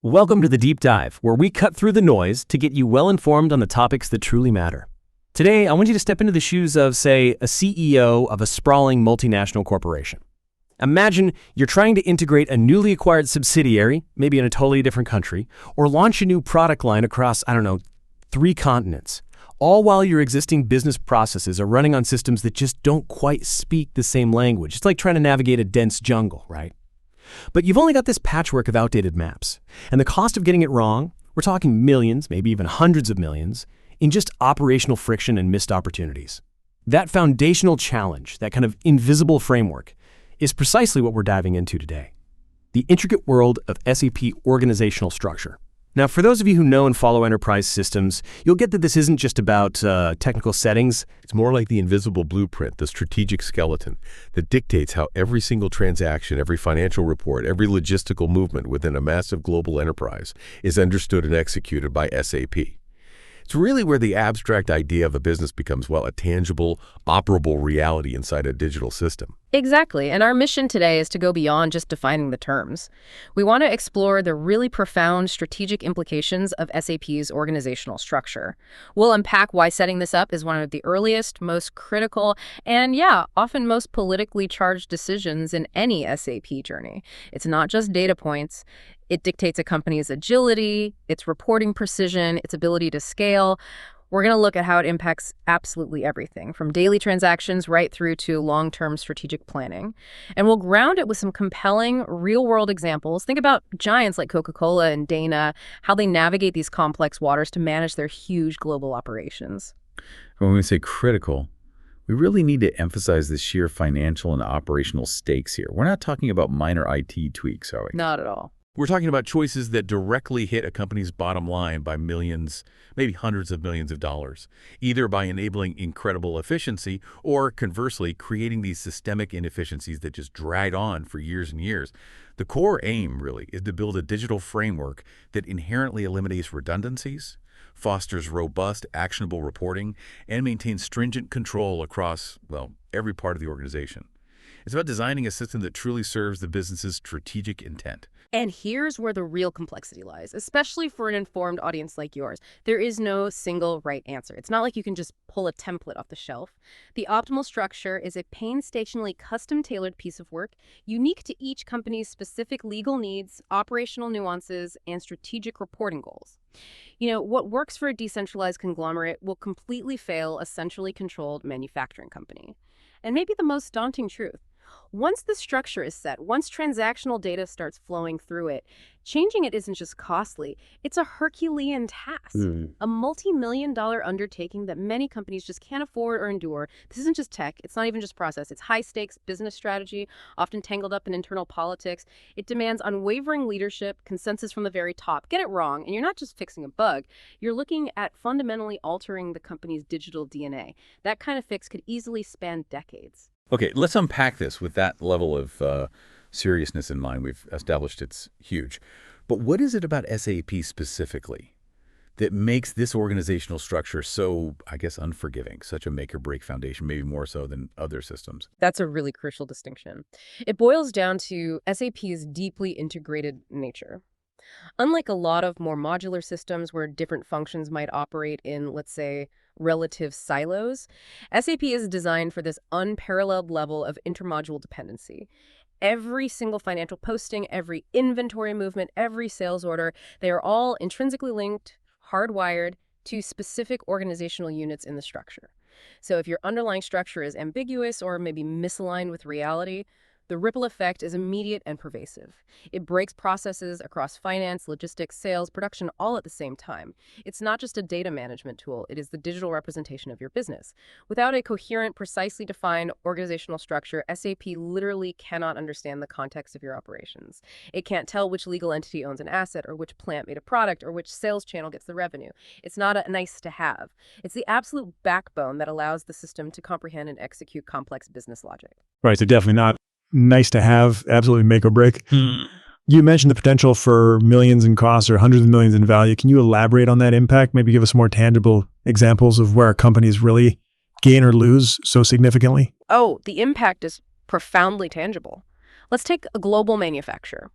Welcome to the Deep Dive, where we cut through the noise to get you well informed on the topics that truly matter. Today, I want you to step into the shoes of, say, a CEO of a sprawling multinational corporation. Imagine you're trying to integrate a newly acquired subsidiary, maybe in a totally different country, or launch a new product line across, 3 continents, all while your existing business processes are running on systems that just don't quite speak the same language. It's like trying to navigate a dense jungle, right? But you've only got this patchwork of outdated maps, and the cost of getting it wrong, we're talking millions, maybe even hundreds of millions, in just operational friction and missed opportunities. That foundational challenge, that kind of invisible framework, is precisely what we're diving into today. The intricate world of SAP organizational structure. Now, for those of you who know and follow enterprise systems, you'll get that this isn't just about technical settings. It's more like the invisible blueprint, the strategic skeleton that dictates how every single transaction, every financial report, every logistical movement within a massive global enterprise is understood and executed by SAP. It's really where the abstract idea of a business becomes, a tangible, operable reality inside a digital system. Exactly, and our mission today is to go beyond just defining the terms. We want to explore the really profound strategic implications of SAP's organizational structure. We'll unpack why setting this up is one of the earliest, most critical, and often most politically charged decisions in any SAP journey. It's not just data points. It dictates a company's agility, its reporting precision, its ability to scale. We're going to look at how it impacts absolutely everything, from daily transactions right through to long-term strategic planning. And we'll ground it with some compelling real-world examples. Think about giants like Coca-Cola and Dana, how they navigate these complex waters to manage their huge global operations. When we say critical, we really need to emphasize the sheer financial and operational stakes here. We're not talking about minor IT tweaks, are we? Not at all. We're talking about choices that directly hit a company's bottom line by millions, maybe hundreds of millions of dollars, either by enabling incredible efficiency or, conversely, creating these systemic inefficiencies that just drag on for years and years. The core aim, really, is to build a digital framework that inherently eliminates redundancies, fosters robust, actionable reporting, and maintains stringent control across, every part of the organization. It's about designing a system that truly serves the business's strategic intent. And here's where the real complexity lies, especially for an informed audience like yours. There is no single right answer. It's not like you can just pull a template off the shelf. The optimal structure is a painstakingly custom-tailored piece of work, unique to each company's specific legal needs, operational nuances, and strategic reporting goals. What works for a decentralized conglomerate will completely fail a centrally controlled manufacturing company. And maybe the most daunting truth, once the structure is set, once transactional data starts flowing through it, changing it isn't just costly, it's a Herculean task, a multi-million-dollar undertaking that many companies just can't afford or endure. This isn't just tech, it's not even just process, it's high-stakes business strategy, often tangled up in internal politics. It demands unwavering leadership, consensus from the very top. Get it wrong, and you're not just fixing a bug, you're looking at fundamentally altering the company's digital DNA. That kind of fix could easily span decades. Okay, let's unpack this with that level of seriousness in mind. We've established it's huge. But what is it about SAP specifically that makes this organizational structure so, unforgiving, such a make-or-break foundation, maybe more so than other systems? That's a really crucial distinction. It boils down to SAP's deeply integrated nature. Unlike a lot of more modular systems where different functions might operate in, let's say, relative silos, SAP is designed for this unparalleled level of intermodule dependency. Every single financial posting, every inventory movement, every sales order, they are all intrinsically linked, hardwired to specific organizational units in the structure. So if your underlying structure is ambiguous or maybe misaligned with reality, the ripple effect is immediate and pervasive. It breaks processes across finance, logistics, sales, production, all at the same time. It's not just a data management tool, it is the digital representation of your business. Without a coherent, precisely defined organizational structure, SAP literally cannot understand the context of your operations. It can't tell which legal entity owns an asset, or which plant made a product, or which sales channel gets the revenue. It's not a nice to have. It's the absolute backbone that allows the system to comprehend and execute complex business logic. Right, so definitely not nice to have, absolutely make or break. You mentioned the potential for millions in costs or hundreds of millions in value. Can you elaborate on that impact? Maybe give us more tangible examples of where companies really gain or lose so significantly? Oh, the impact is profoundly tangible. Let's take a global manufacturer.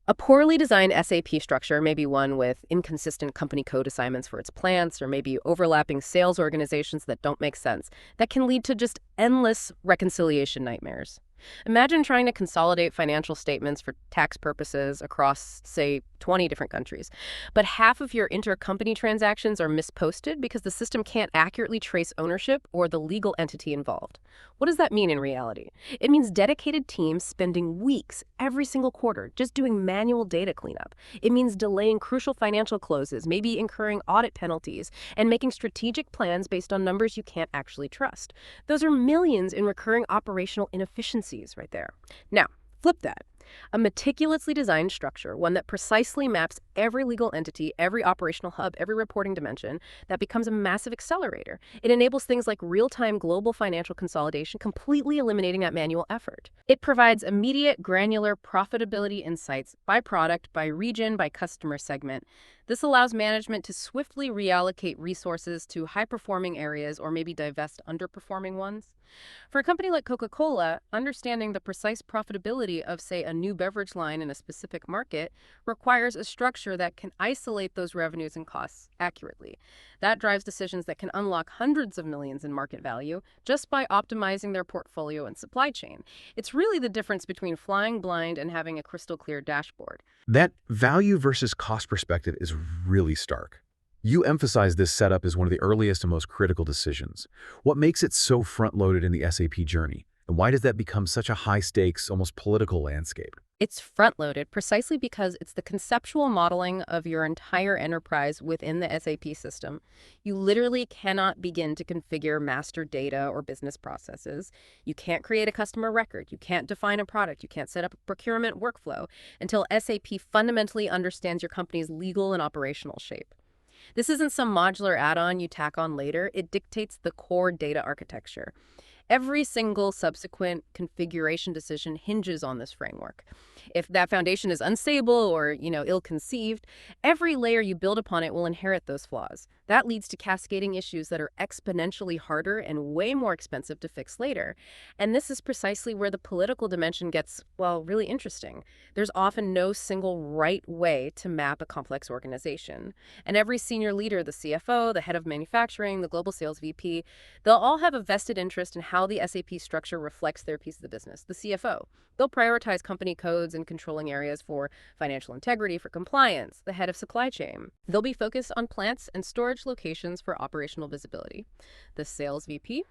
A poorly designed SAP structure may be one with inconsistent company code assignments for its plants, or maybe overlapping sales organizations that don't make sense. That can lead to just endless reconciliation nightmares. Imagine trying to consolidate financial statements for tax purposes across, say, 20 different countries, but half of your intercompany transactions are misposted because the system can't accurately trace ownership or the legal entity involved. What does that mean in reality? It means dedicated teams spending weeks every single quarter just doing manual data cleanup. It means delaying crucial financial closes, maybe incurring audit penalties, and making strategic plans based on numbers you can't actually trust. Those are millions in recurring operational inefficiencies right there. Now, flip that. A meticulously designed structure, one that precisely maps every legal entity, every operational hub, every reporting dimension, that becomes a massive accelerator. It enables things like real-time global financial consolidation, completely eliminating that manual effort. It provides immediate, granular profitability insights by product, by region, by customer segment. This allows management to swiftly reallocate resources to high-performing areas or maybe divest underperforming ones. For a company like Coca-Cola, understanding the precise profitability of, say, a new beverage line in a specific market requires a structure that can isolate those revenues and costs accurately. That drives decisions that can unlock hundreds of millions in market value just by optimizing their portfolio and supply chain. It's really the difference between flying blind and having a crystal clear dashboard. That value versus cost perspective is really stark. You emphasize this setup as one of the earliest and most critical decisions. What makes it so front-loaded in the SAP journey? And why does that become such a high-stakes, almost political landscape? It's front-loaded precisely because it's the conceptual modeling of your entire enterprise within the SAP system. You literally cannot begin to configure master data or business processes. You can't create a customer record. You can't define a product. You can't set up a procurement workflow until SAP fundamentally understands your company's legal and operational shape. This isn't some modular add-on you tack on later. It dictates the core data architecture. Every single subsequent configuration decision hinges on this framework. If that foundation is unstable or, ill-conceived, every layer you build upon it will inherit those flaws. That leads to cascading issues that are exponentially harder and way more expensive to fix later. And this is precisely where the political dimension gets, really interesting. There's often no single right way to map a complex organization. And every senior leader, the CFO, the head of manufacturing, the global sales VP, they'll all have a vested interest in how the SAP structure reflects their piece of the business. The CFO, they'll prioritize company codes and controlling areas for financial integrity, for compliance. The head of supply chain, they'll be focused on plants and storage locations for operational visibility. The sales VP,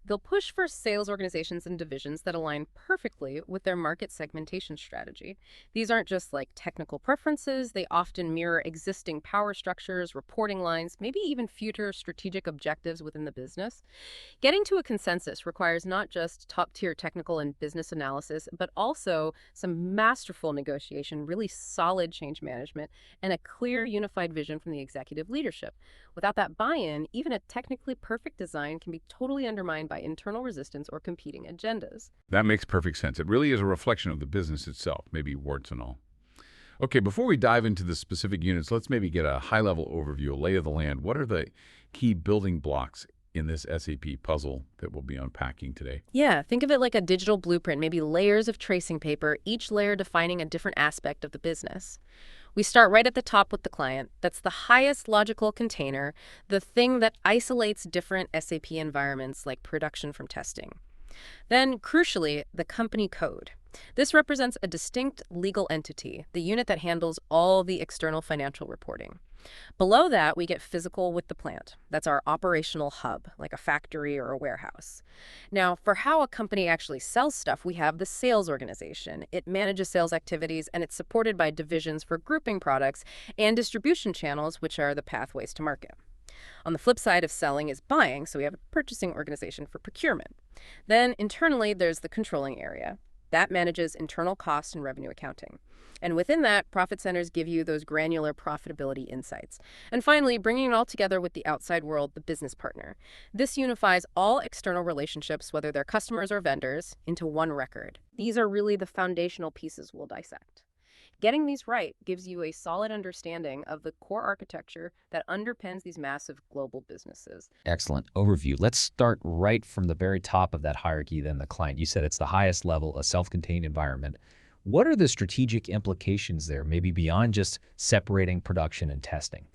they'll push for sales organizations and divisions that align perfectly with their market segmentation strategy. These aren't just like technical preferences, they often mirror existing power structures, reporting lines, maybe even future strategic objectives within the business. Getting to a consensus requires not just top-tier technical and business analysis, but also some masterful negotiation, really solid change management, and a clear, unified vision from the executive leadership. Without that buy-in, even a technically perfect design can be totally undermined by internal resistance or competing agendas. That makes perfect sense. It really is a reflection of the business itself, maybe warts and all. Okay, before we dive into the specific units, let's maybe get a high-level overview, a lay of the land. What are the key building blocks in this SAP puzzle that we'll be unpacking today? Yeah, think of it like a digital blueprint, maybe layers of tracing paper, each layer defining a different aspect of the business. We start right at the top with the client. That's the highest logical container, the thing that isolates different SAP environments like production from testing. Then, crucially, the company code. This represents a distinct legal entity, the unit that handles all the external financial reporting. Below that, we get physical with the plant. That's our operational hub, like a factory or a warehouse. Now, for how a company actually sells stuff, we have the sales organization. It manages sales activities, and it's supported by divisions for grouping products and distribution channels, which are the pathways to market. On the flip side of selling is buying, so we have a purchasing organization for procurement. Then, internally, there's the controlling area. That manages internal cost and revenue accounting. And within that, profit centers give you those granular profitability insights. And finally, bringing it all together with the outside world, the business partner. This unifies all external relationships, whether they're customers or vendors, into one record. These are really the foundational pieces we'll dissect. Getting these right gives you a solid understanding of the core architecture that underpins these massive global businesses. Excellent overview. Let's start right from the very top of that hierarchy, then the client. You said it's the highest level, a self-contained environment What are the strategic implications there, maybe beyond just separating production and testing,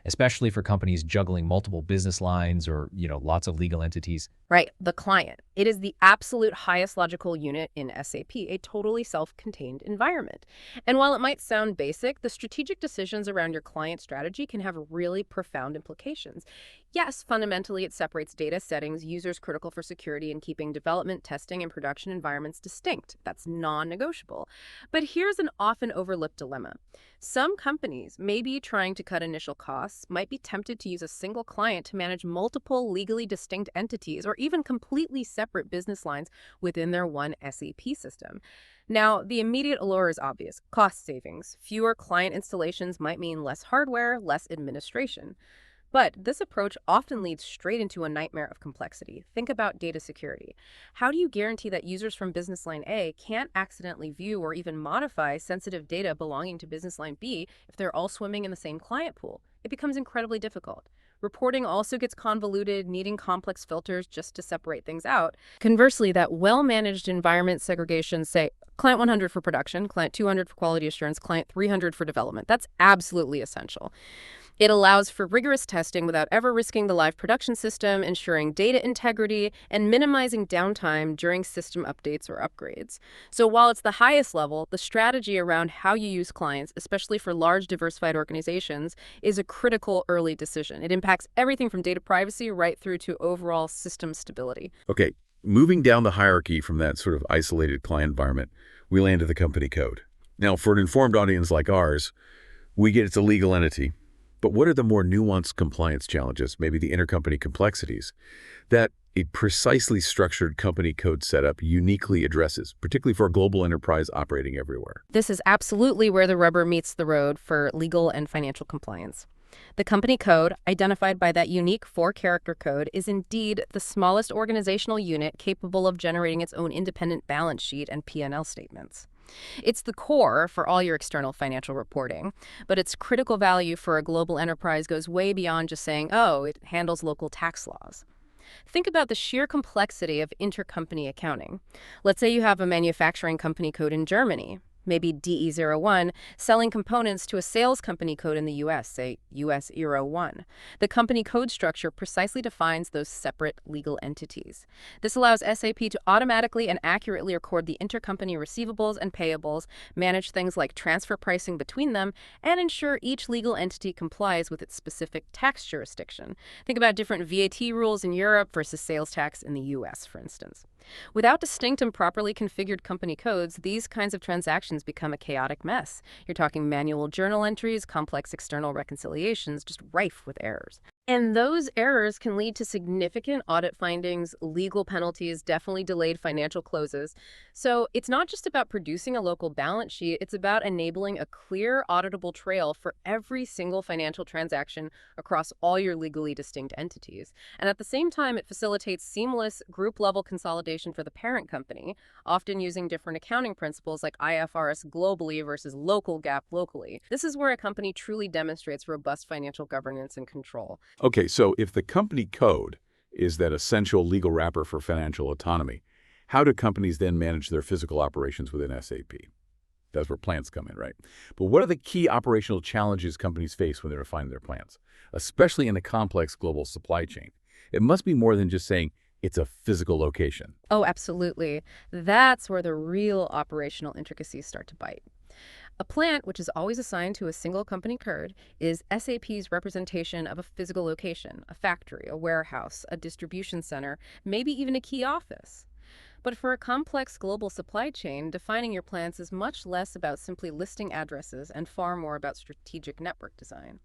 especially for companies juggling multiple business lines or, lots of legal entities? Right, the client. It is the absolute highest logical unit in SAP, a totally self-contained environment. And while it might sound basic, the strategic decisions around your client strategy can have really profound implications. Yes, fundamentally, it separates data settings, users critical for security, and keeping development, testing, and production environments distinct. That's non-negotiable. But here's an often overlooked dilemma. Some companies may be trying to cut initial costs, might be tempted to use a single client to manage multiple legally distinct entities or even completely separate business lines within their one SAP system. Now, the immediate allure is obvious: cost savings. Fewer client installations might mean less hardware, less administration. But this approach often leads straight into a nightmare of complexity. Think about data security. How do you guarantee that users from business line A can't accidentally view or even modify sensitive data belonging to business line B if they're all swimming in the same client pool? It becomes incredibly difficult. Reporting also gets convoluted, needing complex filters just to separate things out. Conversely, that well-managed environment segregation, say, client 100 for production, client 200 for quality assurance, client 300 for development, that's absolutely essential. It allows for rigorous testing without ever risking the live production system, ensuring data integrity, and minimizing downtime during system updates or upgrades. So while it's the highest level, the strategy around how you use clients, especially for large diversified organizations, is a critical early decision. It impacts everything from data privacy right through to overall system stability. Okay, moving down the hierarchy from that sort of isolated client environment, we land at the company code. Now, for an informed audience like ours, we get it's a legal entity. But what are the more nuanced compliance challenges, maybe the intercompany complexities, that a precisely structured company code setup uniquely addresses, particularly for a global enterprise operating everywhere? This is absolutely where the rubber meets the road for legal and financial compliance. The company code, identified by that unique 4-character code, is indeed the smallest organizational unit capable of generating its own independent balance sheet and P&L statements. It's the core for all your external financial reporting, but its critical value for a global enterprise goes way beyond just saying, oh, it handles local tax laws. Think about the sheer complexity of intercompany accounting. Let's say you have a manufacturing company code in Germany, maybe DE01, selling components to a sales company code in the US, say US 01. The company code structure precisely defines those separate legal entities. This allows SAP to automatically and accurately record the intercompany receivables and payables, manage things like transfer pricing between them, and ensure each legal entity complies with its specific tax jurisdiction. Think about different VAT rules in Europe versus sales tax in the US, for instance. Without distinct and properly configured company codes, these kinds of transactions become a chaotic mess. You're talking manual journal entries, complex external reconciliations, just rife with errors. And those errors can lead to significant audit findings, legal penalties, definitely delayed financial closes. So it's not just about producing a local balance sheet, it's about enabling a clear, auditable trail for every single financial transaction across all your legally distinct entities. And at the same time, it facilitates seamless group-level consolidation for the parent company, often using different accounting principles like IFRS globally versus local GAAP locally. This is where a company truly demonstrates robust financial governance and control. Okay, so if the company code is that essential legal wrapper for financial autonomy, how do companies then manage their physical operations within SAP? That's where plants come in, right? But what are the key operational challenges companies face when they're defining their plans, especially in a complex global supply chain? It must be more than just saying it's a physical location. Oh, absolutely. That's where the real operational intricacies start to bite. A plant, which is always assigned to a single company code, is SAP's representation of a physical location, a factory, a warehouse, a distribution center, maybe even a key office. But for a complex global supply chain, defining your plants is much less about simply listing addresses and far more about strategic network design.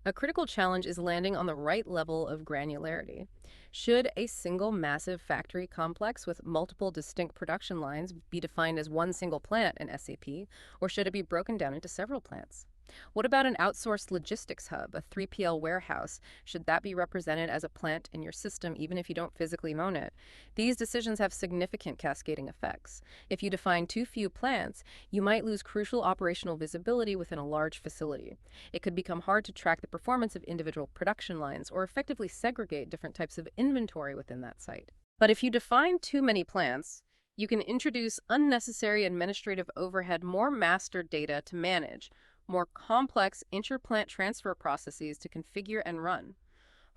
A critical challenge is landing on the right level of granularity. Should a single massive factory complex with multiple distinct production lines be defined as one single plant in SAP, or should it be broken down into several plants? What about an outsourced logistics hub, a 3PL warehouse? Should that be represented as a plant in your system even if you don't physically own it? These decisions have significant cascading effects. If you define too few plants, you might lose crucial operational visibility within a large facility. It could become hard to track the performance of individual production lines or effectively segregate different types of inventory within that site. But if you define too many plants, You can introduce unnecessary administrative overhead, more master data to manage, more complex interplant transfer processes to configure and run.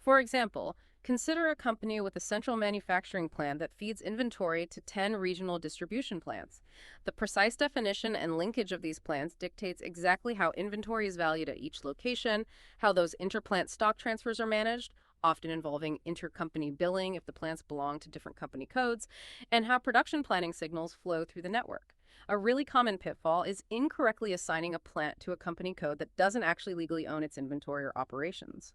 For example, consider a company with a central manufacturing plant that feeds inventory to 10 regional distribution plants. The precise definition and linkage of these plants dictates exactly how inventory is valued at each location, how those interplant stock transfers are managed, often involving intercompany billing if the plants belong to different company codes, and how production planning signals flow through the network. A really common pitfall is incorrectly assigning a plant to a company code that doesn't actually legally own its inventory or operations.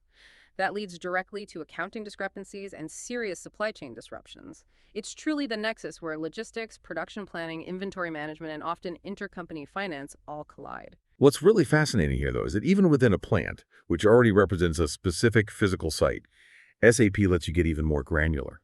That leads directly to accounting discrepancies and serious supply chain disruptions. It's truly the nexus where logistics, production planning, inventory management, and often intercompany finance all collide. What's really fascinating here, though, is that even within a plant, which already represents a specific physical site, SAP lets you get even more granular.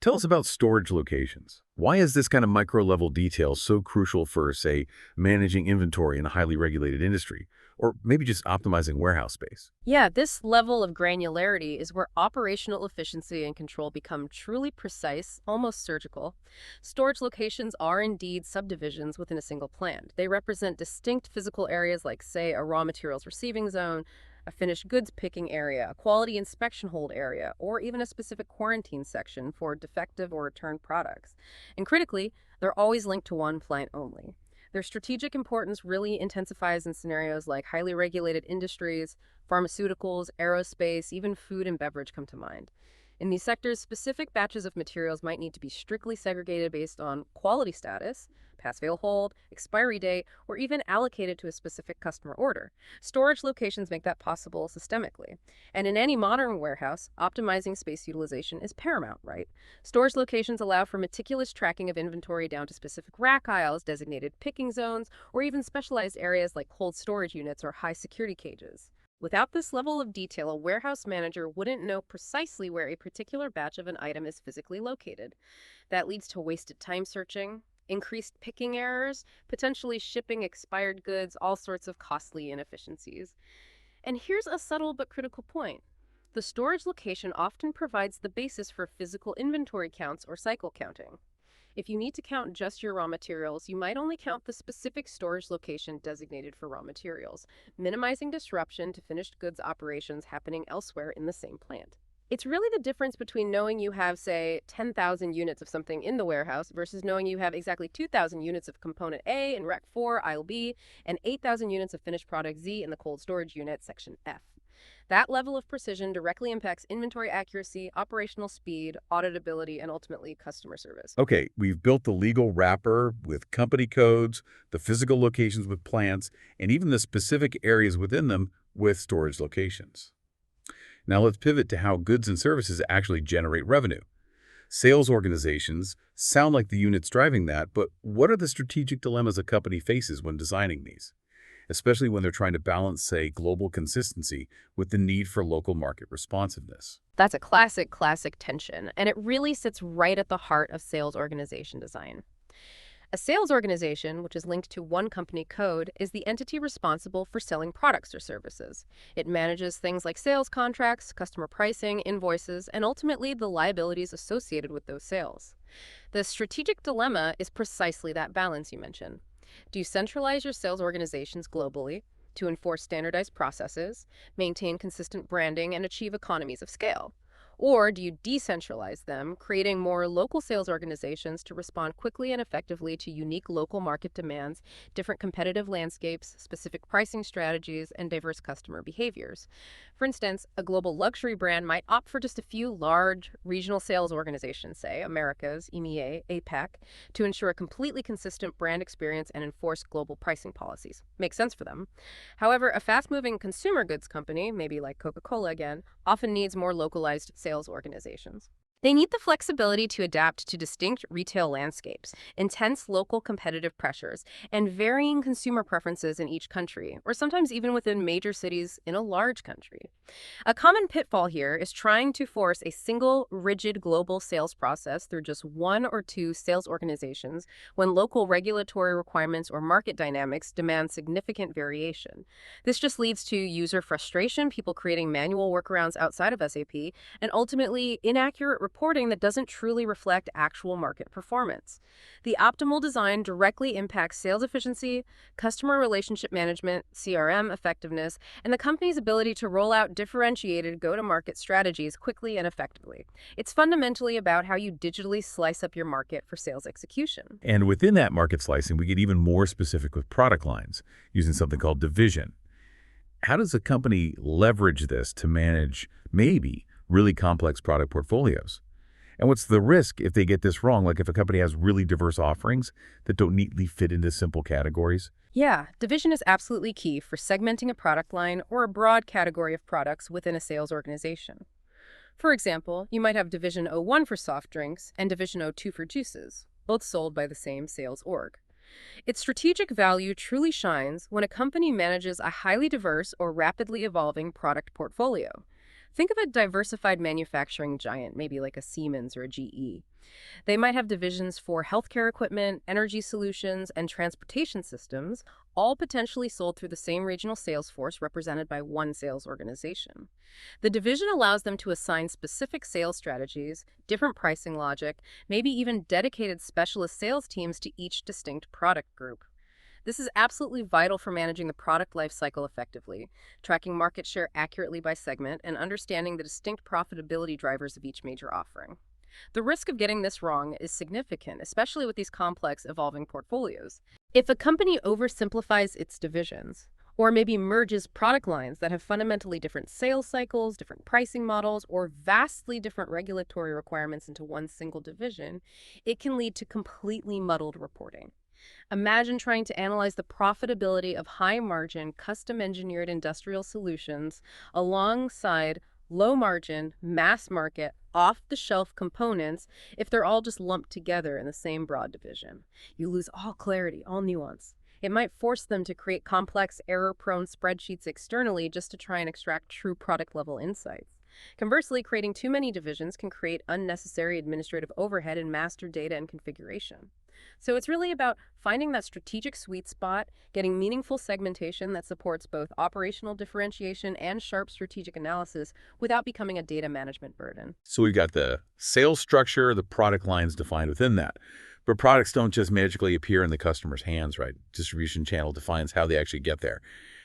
Tell us about storage locations. Why is this kind of micro-level detail so crucial for, say, managing inventory in a highly regulated industry, or maybe just optimizing warehouse space? Yeah, this level of granularity is where operational efficiency and control become truly precise, almost surgical. Storage locations are indeed subdivisions within a single plant. They represent distinct physical areas like, say, a raw materials receiving zone, a finished goods picking area, a quality inspection hold area, or even a specific quarantine section for defective or returned products. And critically, they're always linked to one plant only. Their strategic importance really intensifies in scenarios like highly regulated industries, pharmaceuticals, aerospace, even food and beverage come to mind. In these sectors, specific batches of materials might need to be strictly segregated based on quality status, pass-fail hold, expiry date, or even allocated to a specific customer order. Storage locations make that possible systemically. And in any modern warehouse, optimizing space utilization is paramount, right? Storage locations allow for meticulous tracking of inventory down to specific rack aisles, designated picking zones, or even specialized areas like cold storage units or high security cages. Without this level of detail, a warehouse manager wouldn't know precisely where a particular batch of an item is physically located. That leads to wasted time searching, increased picking errors, potentially shipping expired goods, all sorts of costly inefficiencies. And here's a subtle but critical point. The storage location often provides the basis for physical inventory counts or cycle counting. If you need to count just your raw materials, you might only count the specific storage location designated for raw materials, minimizing disruption to finished goods operations happening elsewhere in the same plant. It's really the difference between knowing you have, say, 10,000 units of something in the warehouse versus knowing you have exactly 2,000 units of component A in Rec 4, aisle B, and 8,000 units of finished product Z in the cold storage unit, section F. That level of precision directly impacts inventory accuracy, operational speed, auditability, and ultimately customer service. Okay, we've built the legal wrapper with company codes, the physical locations with plants, and even the specific areas within them with storage locations. Now let's pivot to how goods and services actually generate revenue. Sales organizations sound like the units driving that, but what are the strategic dilemmas a company faces when designing these? Especially when they're trying to balance, say, global consistency with the need for local market responsiveness. That's a classic tension, and it really sits right at the heart of sales organization design. A sales organization, which is linked to one company code, is the entity responsible for selling products or services. It manages things like sales contracts, customer pricing, invoices, and ultimately the liabilities associated with those sales. The strategic dilemma is precisely that balance you mentioned. Do you centralize your sales organizations globally to enforce standardized processes, maintain consistent branding, and achieve economies of scale? Or do you decentralize them, creating more local sales organizations to respond quickly and effectively to unique local market demands, different competitive landscapes, specific pricing strategies, and diverse customer behaviors? For instance, a global luxury brand might opt for just a few large regional sales organizations, say Americas, EMEA, APAC, to ensure a completely consistent brand experience and enforce global pricing policies. Makes sense for them. However, a fast-moving consumer goods company, maybe like Coca-Cola again, often needs more localized sales organizations. They need the flexibility to adapt to distinct retail landscapes, intense local competitive pressures, and varying consumer preferences in each country, or sometimes even within major cities in a large country. A common pitfall here is trying to force a single, rigid global sales process through just one or two sales organizations when local regulatory requirements or market dynamics demand significant variation. This just leads to user frustration, people creating manual workarounds outside of SAP, and ultimately inaccurate reporting that doesn't truly reflect actual market performance. The optimal design directly impacts sales efficiency, customer relationship management, CRM effectiveness, and the company's ability to roll out differentiated go-to-market strategies quickly and effectively. It's fundamentally about how you digitally slice up your market for sales execution. And within that market slicing, we get even more specific with product lines using something called division. How does a company leverage this to manage maybe really complex product portfolios? And what's the risk if they get this wrong, like if a company has really diverse offerings that don't neatly fit into simple categories? Yeah, division is absolutely key for segmenting a product line or a broad category of products within a sales organization. For example, you might have Division O1 for soft drinks and Division O2 for juices, both sold by the same sales org. Its strategic value truly shines when a company manages a highly diverse or rapidly evolving product portfolio. Think of a diversified manufacturing giant, maybe like a Siemens or a GE. They might have divisions for healthcare equipment, energy solutions, and transportation systems, all potentially sold through the same regional sales force represented by one sales organization. The division allows them to assign specific sales strategies, different pricing logic, maybe even dedicated specialist sales teams to each distinct product group. This is absolutely vital for managing the product life cycle effectively, tracking market share accurately by segment, and understanding the distinct profitability drivers of each major offering. The risk of getting this wrong is significant, especially with these complex, evolving portfolios. If a company oversimplifies its divisions, or maybe merges product lines that have fundamentally different sales cycles, different pricing models, or vastly different regulatory requirements into one single division, it can lead to completely muddled reporting. Imagine trying to analyze the profitability of high-margin, custom-engineered industrial solutions alongside low-margin, mass-market, off-the-shelf components if they're all just lumped together in the same broad division. You lose all clarity, all nuance. It might force them to create complex, error-prone spreadsheets externally just to try and extract true product-level insights. Conversely, creating too many divisions can create unnecessary administrative overhead in master data and configuration. So it's really about finding that strategic sweet spot, getting meaningful segmentation that supports both operational differentiation and sharp strategic analysis without becoming a data management burden. So we've got the sales structure, the product lines defined within that. But products don't just magically appear in the customer's hands, right? Distribution channel defines how they actually get there.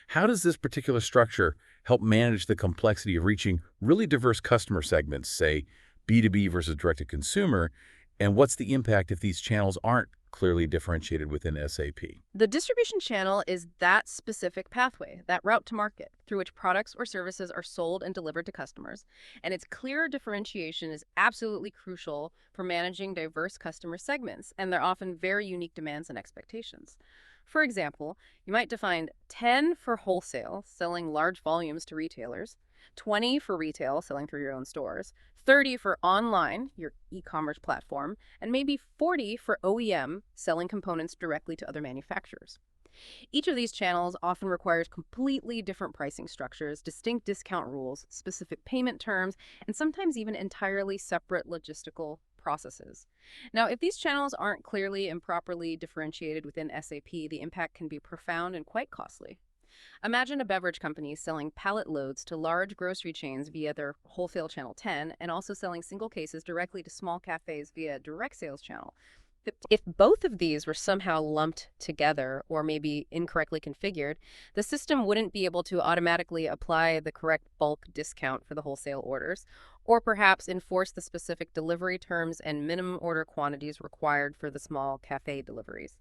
How does this particular structure help manage the complexity of reaching really diverse customer segments, say B2B versus direct-to-consumer, and what's the impact if these channels aren't clearly differentiated within SAP? The distribution channel is that specific pathway, that route to market, through which products or services are sold and delivered to customers. And its clear differentiation is absolutely crucial for managing diverse customer segments and their often very unique demands and expectations. For example, you might define 10 for wholesale, selling large volumes to retailers, 20 for retail, selling through your own stores, 30 for online, your e-commerce platform, and maybe 40 for OEM, selling components directly to other manufacturers. Each of these channels often requires completely different pricing structures, distinct discount rules, specific payment terms, and sometimes even entirely separate logistical processes. Now, if these channels aren't clearly and properly differentiated within SAP, the impact can be profound and quite costly. Imagine a beverage company selling pallet loads to large grocery chains via their wholesale channel 10 and also selling single cases directly to small cafes via a direct sales channel. If both of these were somehow lumped together or maybe incorrectly configured, the system wouldn't be able to automatically apply the correct bulk discount for the wholesale orders, or perhaps enforce the specific delivery terms and minimum order quantities required for the small cafe deliveries.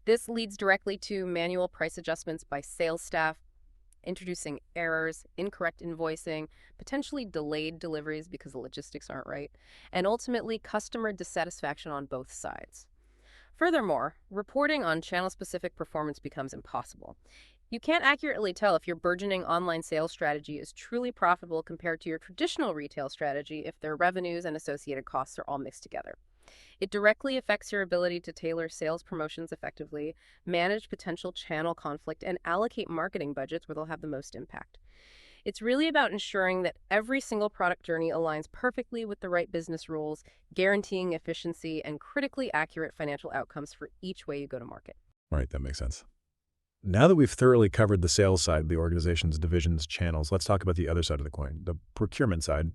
This leads directly to manual price adjustments by sales staff, introducing errors, incorrect invoicing, potentially delayed deliveries because the logistics aren't right, and ultimately customer dissatisfaction on both sides. Furthermore, reporting on channel-specific performance becomes impossible. You can't accurately tell if your burgeoning online sales strategy is truly profitable compared to your traditional retail strategy if their revenues and associated costs are all mixed together. It directly affects your ability to tailor sales promotions effectively, manage potential channel conflict, and allocate marketing budgets where they'll have the most impact. It's really about ensuring that every single product journey aligns perfectly with the right business rules, guaranteeing efficiency and critically accurate financial outcomes for each way you go to market. Right, that makes sense. Now that we've thoroughly covered the sales side of the organization's divisions, channels, let's talk about the other side of the coin, the procurement side.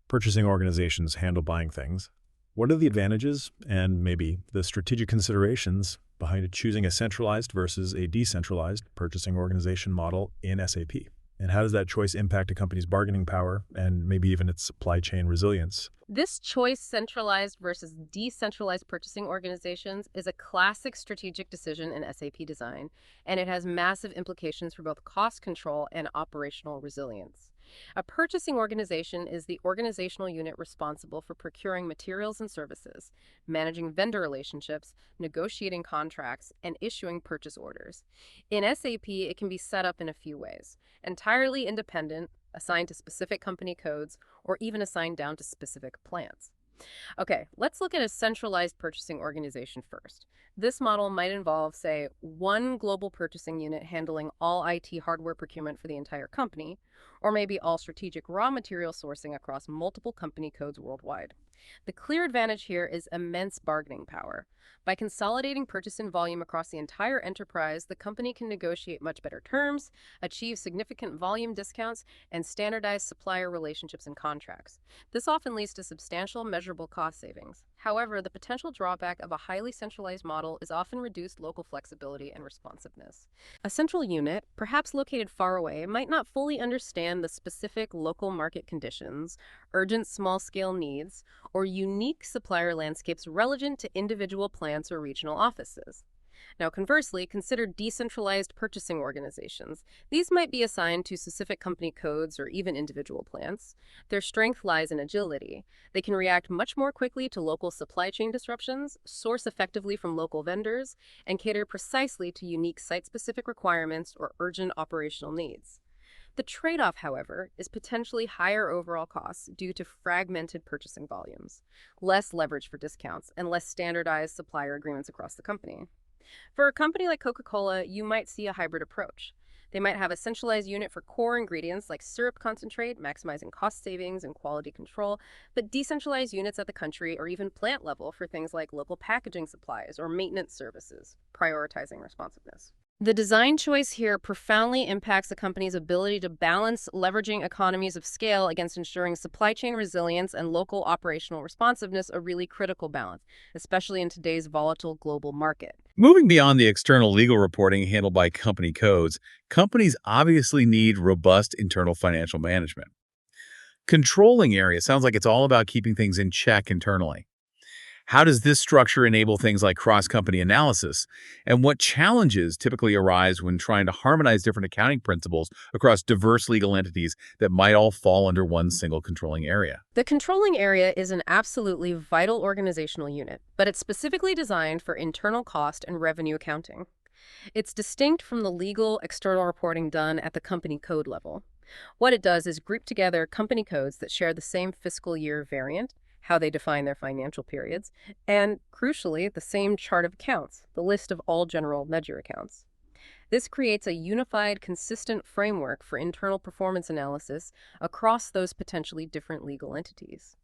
Purchasing organizations handle buying things. What are the advantages and maybe the strategic considerations behind choosing a centralized versus a decentralized purchasing organization model in SAP? And how does that choice impact a company's bargaining power and maybe even its supply chain resilience? This choice, centralized versus decentralized purchasing organizations, is a classic strategic decision in SAP design, and it has massive implications for both cost control and operational resilience. A purchasing organization is the organizational unit responsible for procuring materials and services, managing vendor relationships, negotiating contracts, and issuing purchase orders. In SAP, it can be set up in a few ways: entirely independent, assigned to specific company codes, or even assigned down to specific plants. Okay, let's look at a centralized purchasing organization first. This model might involve, say, one global purchasing unit handling all IT hardware procurement for the entire company, or maybe all strategic raw material sourcing across multiple company codes worldwide. The clear advantage here is immense bargaining power. By consolidating purchasing volume across the entire enterprise, the company can negotiate much better terms, achieve significant volume discounts, and standardize supplier relationships and contracts. This often leads to substantial measurable cost savings. However, the potential drawback of a highly centralized model is often reduced local flexibility and responsiveness. A central unit, perhaps located far away, might not fully understand the specific local market conditions, urgent small-scale needs, or unique supplier landscapes relevant to individual plants or regional offices. Now, conversely, consider decentralized purchasing organizations. These might be assigned to specific company codes or even individual plants. Their strength lies in agility. They can react much more quickly to local supply chain disruptions, source effectively from local vendors, and cater precisely to unique site-specific requirements or urgent operational needs. The trade-off, however, is potentially higher overall costs due to fragmented purchasing volumes, less leverage for discounts, and less standardized supplier agreements across the company. For a company like Coca-Cola, you might see a hybrid approach. They might have a centralized unit for core ingredients like syrup concentrate, maximizing cost savings and quality control, but decentralized units at the country or even plant level for things like local packaging supplies or maintenance services, prioritizing responsiveness. The design choice here profoundly impacts a company's ability to balance leveraging economies of scale against ensuring supply chain resilience and local operational responsiveness, a really critical balance, especially in today's volatile global market. Moving beyond the external legal reporting handled by company codes, companies obviously need robust internal financial management. Controlling area sounds like it's all about keeping things in check internally. How does this structure enable things like cross-company analysis? And what challenges typically arise when trying to harmonize different accounting principles across diverse legal entities that might all fall under one single controlling area? The controlling area is an absolutely vital organizational unit, but it's specifically designed for internal cost and revenue accounting. It's distinct from the legal external reporting done at the company code level. What it does is group together company codes that share the same fiscal year variant, how they define their financial periods, and, crucially, the same chart of accounts, the list of all general ledger accounts. This creates a unified, consistent framework for internal performance analysis across those potentially different legal entities.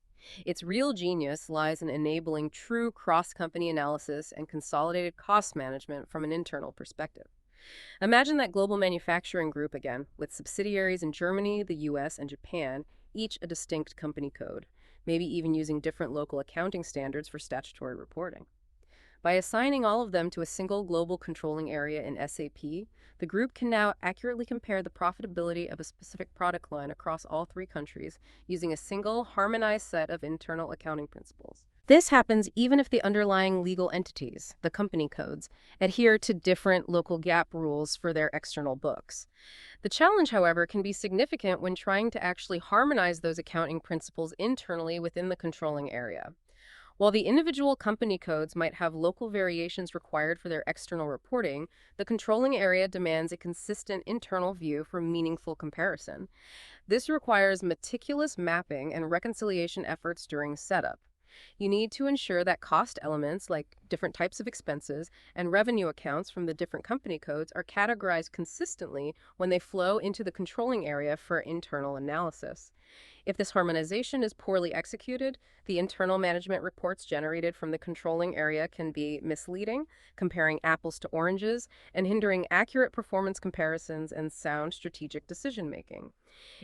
Its real genius lies in enabling true cross-company analysis and consolidated cost management from an internal perspective. Imagine that global manufacturing group again, with subsidiaries in Germany, the US, and Japan, each a distinct company code, maybe even using different local accounting standards for statutory reporting. By assigning all of them to a single global controlling area in SAP, the group can now accurately compare the profitability of a specific product line across all three countries using a single, harmonized set of internal accounting principles. This happens even if the underlying legal entities, the company codes, adhere to different local GAAP rules for their external books. The challenge, however, can be significant when trying to actually harmonize those accounting principles internally within the controlling area. While the individual company codes might have local variations required for their external reporting, the controlling area demands a consistent internal view for meaningful comparison. This requires meticulous mapping and reconciliation efforts during setup. You need to ensure that cost elements, like different types of expenses and revenue accounts from the different company codes, are categorized consistently when they flow into the controlling area for internal analysis. If this harmonization is poorly executed, the internal management reports generated from the controlling area can be misleading, comparing apples to oranges, and hindering accurate performance comparisons and sound strategic decision-making.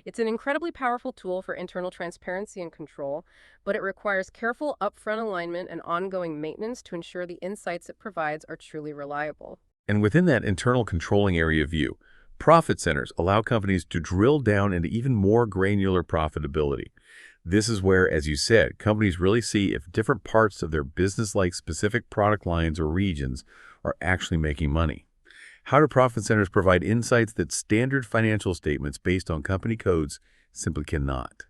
It's an incredibly powerful tool for internal transparency and control, but it requires careful upfront alignment and ongoing maintenance to ensure the insights it provides are truly reliable. And within that internal controlling area view, profit centers allow companies to drill down into even more granular profitability. This is where, as you said, companies really see if different parts of their business, like specific product lines or regions, are actually making money. How do profit centers provide insights that standard financial statements based on company codes simply cannot?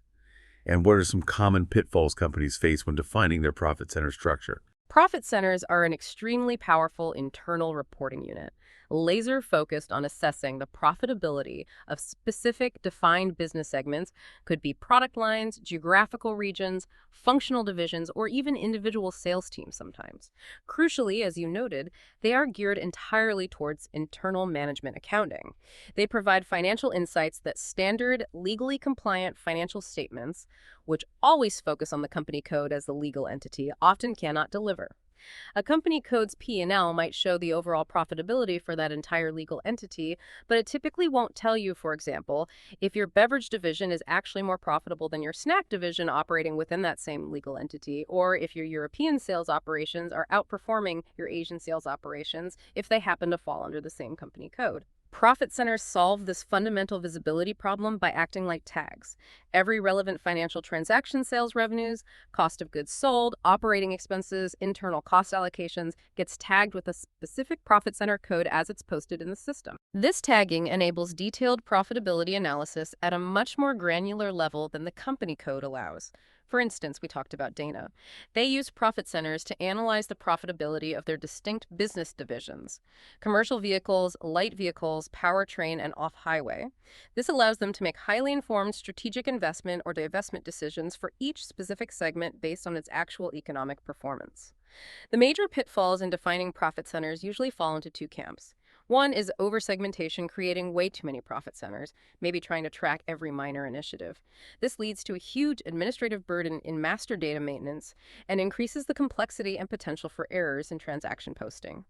And what are some common pitfalls companies face when defining their profit center structure? Profit centers are an extremely powerful internal reporting unit, laser-focused on assessing the profitability of specific defined business segments, could be product lines, geographical regions, functional divisions, or even individual sales teams sometimes. Crucially, as you noted, they are geared entirely towards internal management accounting. They provide financial insights that standard, legally compliant financial statements, which always focus on the company code as the legal entity, often cannot deliver. A company code's P&L might show the overall profitability for that entire legal entity, but it typically won't tell you, for example, if your beverage division is actually more profitable than your snack division operating within that same legal entity, or if your European sales operations are outperforming your Asian sales operations if they happen to fall under the same company code. Profit centers solve this fundamental visibility problem by acting like tags. Every relevant financial transaction, sales revenues, cost of goods sold, operating expenses, internal cost allocations gets tagged with a specific profit center code as it's posted in the system. This tagging enables detailed profitability analysis at a much more granular level than the company code allows. For instance, we talked about Dana. They use profit centers to analyze the profitability of their distinct business divisions: commercial vehicles, light vehicles, powertrain, and off-highway. This allows them to make highly informed strategic investment or divestment decisions for each specific segment based on its actual economic performance. The major pitfalls in defining profit centers usually fall into two camps. One is oversegmentation, creating way too many profit centers, maybe trying to track every minor initiative. This leads to a huge administrative burden in master data maintenance and increases the complexity and potential for errors in transaction posting.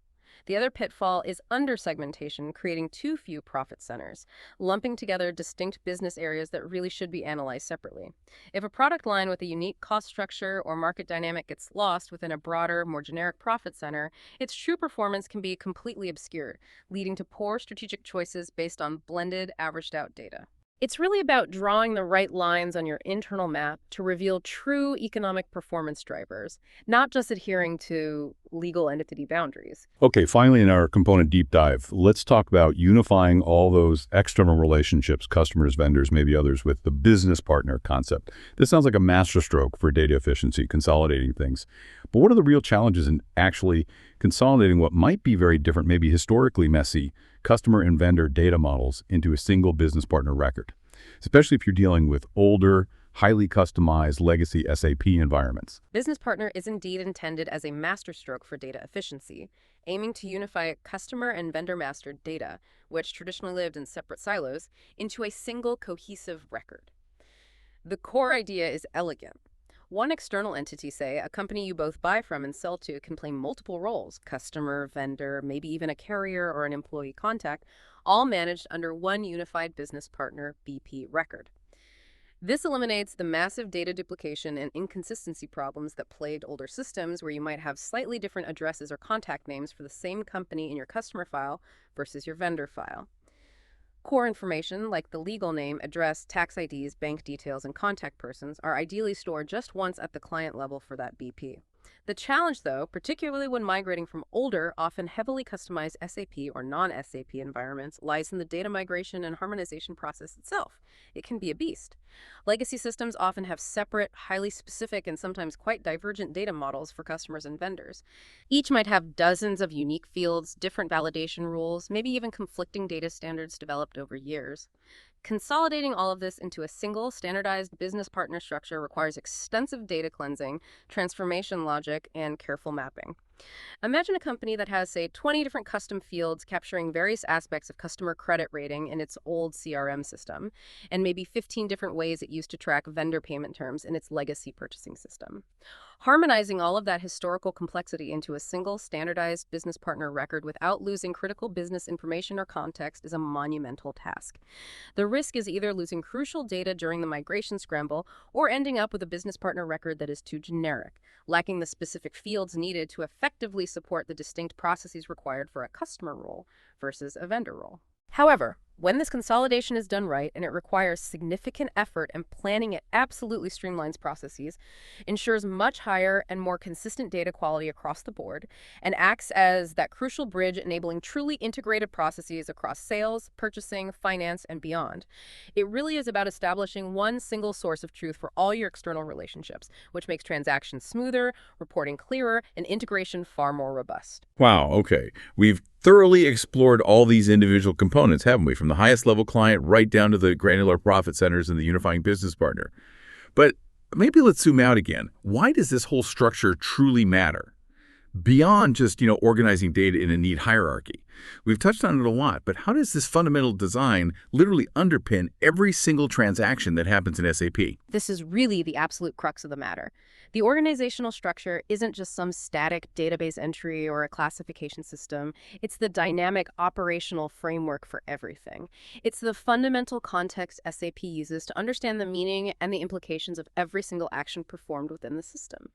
The other pitfall is undersegmentation, creating too few profit centers, lumping together distinct business areas that really should be analyzed separately. If a product line with a unique cost structure or market dynamic gets lost within a broader, more generic profit center, its true performance can be completely obscured, leading to poor strategic choices based on blended, averaged-out data. It's really about drawing the right lines on your internal map to reveal true economic performance drivers, not just adhering to legal entity boundaries. Okay, finally in our component deep dive, let's talk about unifying all those external relationships, customers, vendors, maybe others, with the business partner concept. This sounds like a masterstroke for data efficiency, consolidating things. But what are the real challenges in actually consolidating what might be very different, maybe historically messy, customer and vendor data models into a single business partner record, especially if you're dealing with older, highly customized legacy SAP environments? Business Partner is indeed intended as a masterstroke for data efficiency, aiming to unify customer and vendor mastered data, which traditionally lived in separate silos, into a single cohesive record. The core idea is elegant. One external entity, say, a company you both buy from and sell to, can play multiple roles: customer, vendor, maybe even a carrier or an employee contact, all managed under one unified business partner BP record. This eliminates the massive data duplication and inconsistency problems that plagued older systems, where you might have slightly different addresses or contact names for the same company in your customer file versus your vendor file. Core information, like the legal name, address, tax IDs, bank details, and contact persons, are ideally stored just once at the client level for that BP. The challenge, though, particularly when migrating from older, often heavily customized SAP or non-SAP environments, lies in the data migration and harmonization process itself. It can be a beast. Legacy systems often have separate, highly specific, and sometimes quite divergent data models for customers and vendors. Each might have dozens of unique fields, different validation rules, maybe even conflicting data standards developed over years. Consolidating all of this into a single, standardized business partner structure requires extensive data cleansing, transformation logic, and careful mapping. Imagine a company that has, say, 20 different custom fields capturing various aspects of customer credit rating in its old CRM system, and maybe 15 different ways it used to track vendor payment terms in its legacy purchasing system. Harmonizing all of that historical complexity into a single, standardized business partner record without losing critical business information or context is a monumental task. The risk is either losing crucial data during the migration scramble or ending up with a business partner record that is too generic, lacking the specific fields needed to effectively support the distinct processes required for a customer role versus a vendor role. However, when this consolidation is done right and it requires significant effort and planning, it absolutely streamlines processes, ensures much higher and more consistent data quality across the board, and acts as that crucial bridge enabling truly integrated processes across sales, purchasing, finance, and beyond. It really is about establishing one single source of truth for all your external relationships, which makes transactions smoother, reporting clearer, and integration far more robust. Wow, okay. We've thoroughly explored all these individual components, haven't we? From the highest level client right down to the granular profit centers and the unifying business partner. But maybe let's zoom out again. Why does this whole structure truly matter? Beyond just, organizing data in a neat hierarchy. We've touched on it a lot, but how does this fundamental design literally underpin every single transaction that happens in SAP? This is really the absolute crux of the matter. The organizational structure isn't just some static database entry or a classification system. It's the dynamic operational framework for everything. It's the fundamental context SAP uses to understand the meaning and the implications of every single action performed within the system.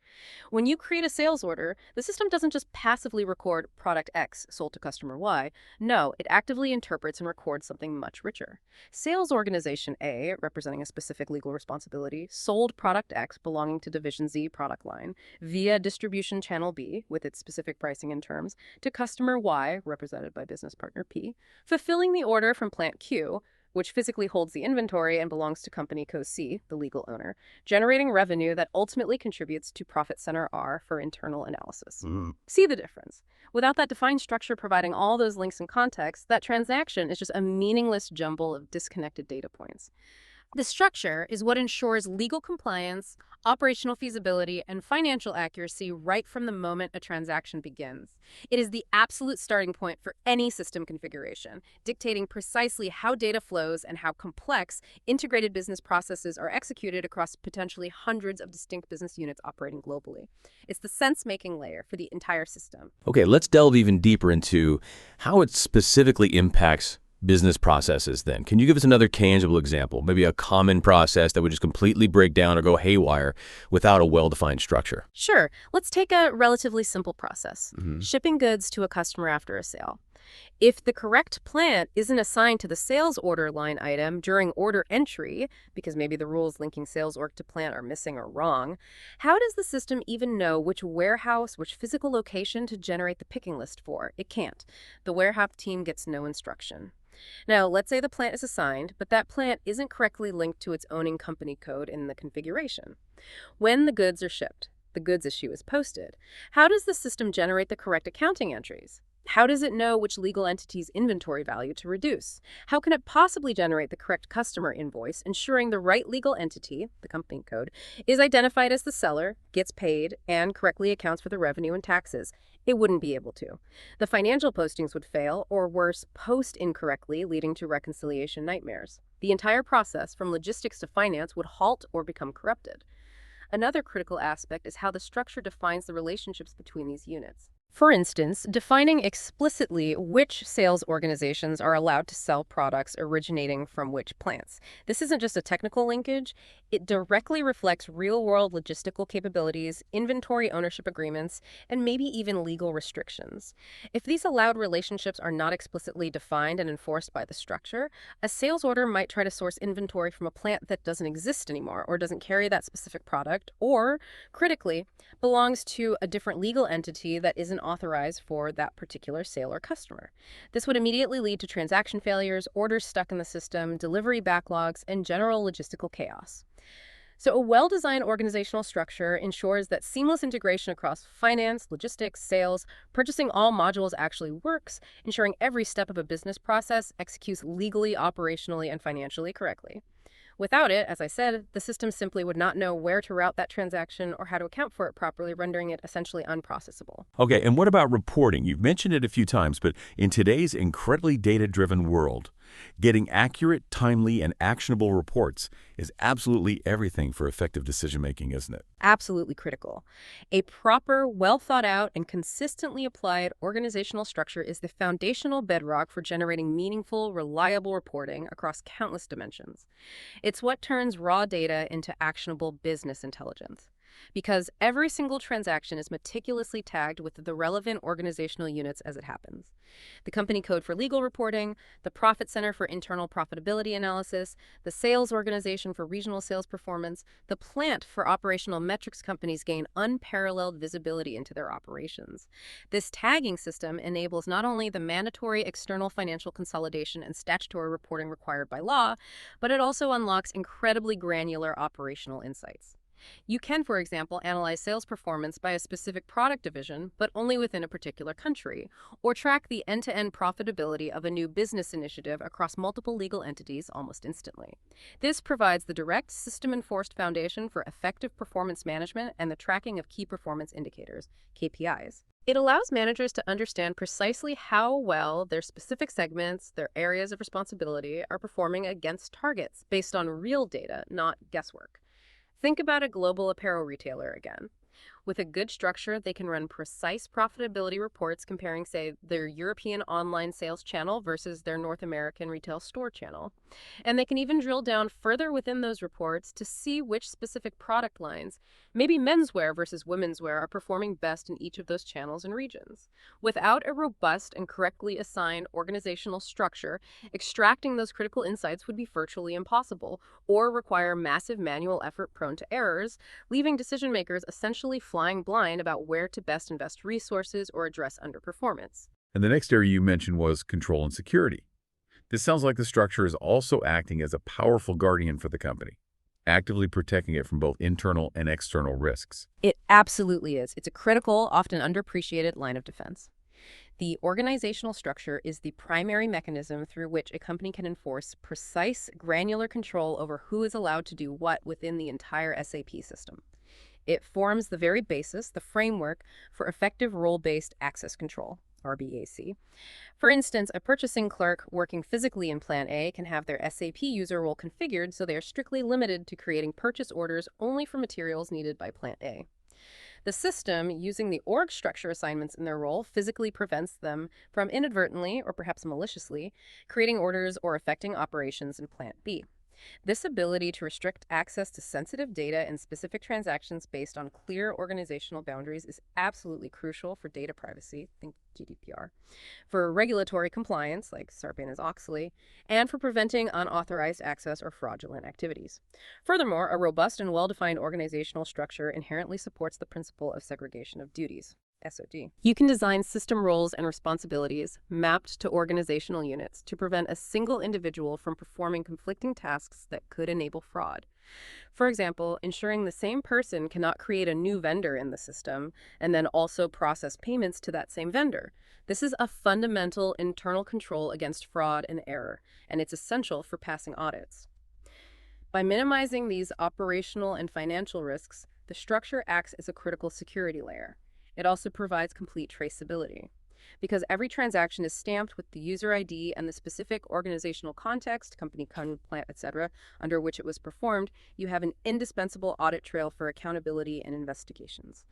When you create a sales order, the system doesn't just passively record product X sold to customer Y. No, it actively interprets and records something much richer. Sales organization A, representing a specific legal responsibility, sold product X belonging to division Z product line via distribution channel B with its specific pricing and terms to customer Y, represented by business partner P, fulfilling the order from plant Q, which physically holds the inventory and belongs to company co C, the legal owner, generating revenue that ultimately contributes to profit center R for internal analysis. See the difference? Without that defined structure providing all those links and context, that transaction is just a meaningless jumble of disconnected data points. The structure is what ensures legal compliance, operational feasibility, and financial accuracy right from the moment a transaction begins. It is the absolute starting point for any system configuration, dictating precisely how data flows and how complex integrated business processes are executed across potentially hundreds of distinct business units operating globally. It's the sense-making layer for the entire system. Okay, let's delve even deeper into how it specifically impacts business processes then. Can you give us another tangible example, maybe a common process that would just completely break down or go haywire without a well-defined structure? Sure. Let's take a relatively simple process, shipping goods to a customer after a sale. If the correct plant isn't assigned to the sales order line item during order entry, because maybe the rules linking sales org to plant are missing or wrong, how does the system even know which warehouse, which physical location to generate the picking list for? It can't. The warehouse team gets no instruction. Now, let's say the plant is assigned, but that plant isn't correctly linked to its owning company code in the configuration. When the goods are shipped, the goods issue is posted. How does the system generate the correct accounting entries? How does it know which legal entity's inventory value to reduce? How can it possibly generate the correct customer invoice, ensuring the right legal entity, the company code, is identified as the seller, gets paid, and correctly accounts for the revenue and taxes? It wouldn't be able to. The financial postings would fail, or worse, post incorrectly, leading to reconciliation nightmares. The entire process, from logistics to finance, would halt or become corrupted. Another critical aspect is how the structure defines the relationships between these units. For instance, defining explicitly which sales organizations are allowed to sell products originating from which plants. This isn't just a technical linkage, it directly reflects real-world logistical capabilities, inventory ownership agreements, and maybe even legal restrictions. If these allowed relationships are not explicitly defined and enforced by the structure, a sales order might try to source inventory from a plant that doesn't exist anymore or doesn't carry that specific product or, critically, belongs to a different legal entity that isn't authorized for that particular sale or customer. This would immediately lead to transaction failures, orders stuck in the system, delivery backlogs, and general logistical chaos. So a well-designed organizational structure ensures that seamless integration across finance, logistics, sales, purchasing all modules actually works, ensuring every step of a business process executes legally, operationally, and financially correctly. Without it, as I said, the system simply would not know where to route that transaction or how to account for it properly, rendering it essentially unprocessable. Okay, and what about reporting? You've mentioned it a few times, but in today's incredibly data-driven world, getting accurate, timely, and actionable reports is absolutely everything for effective decision-making, isn't it? Absolutely critical. A proper, well-thought-out, and consistently applied organizational structure is the foundational bedrock for generating meaningful, reliable reporting across countless dimensions. It's what turns raw data into actionable business intelligence. Because every single transaction is meticulously tagged with the relevant organizational units as it happens. The company code for legal reporting, the profit center for internal profitability analysis, the sales organization for regional sales performance, the plant for operational metrics. Companies gain unparalleled visibility into their operations. This tagging system enables not only the mandatory external financial consolidation and statutory reporting required by law, but it also unlocks incredibly granular operational insights. You can, for example, analyze sales performance by a specific product division, but only within a particular country, or track the end-to-end profitability of a new business initiative across multiple legal entities almost instantly. This provides the direct, system-enforced foundation for effective performance management and the tracking of key performance indicators, KPIs. It allows managers to understand precisely how well their specific segments, their areas of responsibility, are performing against targets based on real data, not guesswork. Think about a global apparel retailer again. With a good structure, they can run precise profitability reports comparing, say, their European online sales channel versus their North American retail store channel. And they can even drill down further within those reports to see which specific product lines, maybe menswear versus womenswear, are performing best in each of those channels and regions. Without a robust and correctly assigned organizational structure, extracting those critical insights would be virtually impossible or require massive manual effort prone to errors, leaving decision makers essentially flying blind about where to best invest resources or address underperformance. And the next area you mentioned was control and security. This sounds like the structure is also acting as a powerful guardian for the company, actively protecting it from both internal and external risks. It absolutely is. It's a critical, often underappreciated line of defense. The organizational structure is the primary mechanism through which a company can enforce precise, granular control over who is allowed to do what within the entire SAP system. It forms the very basis, the framework for effective role-based access control, RBAC. For instance, a purchasing clerk working physically in Plant A can have their SAP user role configured so they are strictly limited to creating purchase orders only for materials needed by Plant A. The system, using the org structure assignments in their role, physically prevents them from inadvertently, or perhaps maliciously, creating orders or affecting operations in Plant B. This ability to restrict access to sensitive data and specific transactions based on clear organizational boundaries is absolutely crucial for data privacy, think GDPR, for regulatory compliance, like Sarbanes-Oxley, and for preventing unauthorized access or fraudulent activities. Furthermore, a robust and well-defined organizational structure inherently supports the principle of segregation of duties. SOD. You can design system roles and responsibilities mapped to organizational units to prevent a single individual from performing conflicting tasks that could enable fraud. For example, ensuring the same person cannot create a new vendor in the system and then also process payments to that same vendor. This is a fundamental internal control against fraud and error, and it's essential for passing audits. By minimizing these operational and financial risks, the structure acts as a critical security layer. It also provides complete traceability. Because every transaction is stamped with the user ID and the specific organizational context, company, code, plant, etc., under which it was performed, you have an indispensable audit trail for accountability and investigations.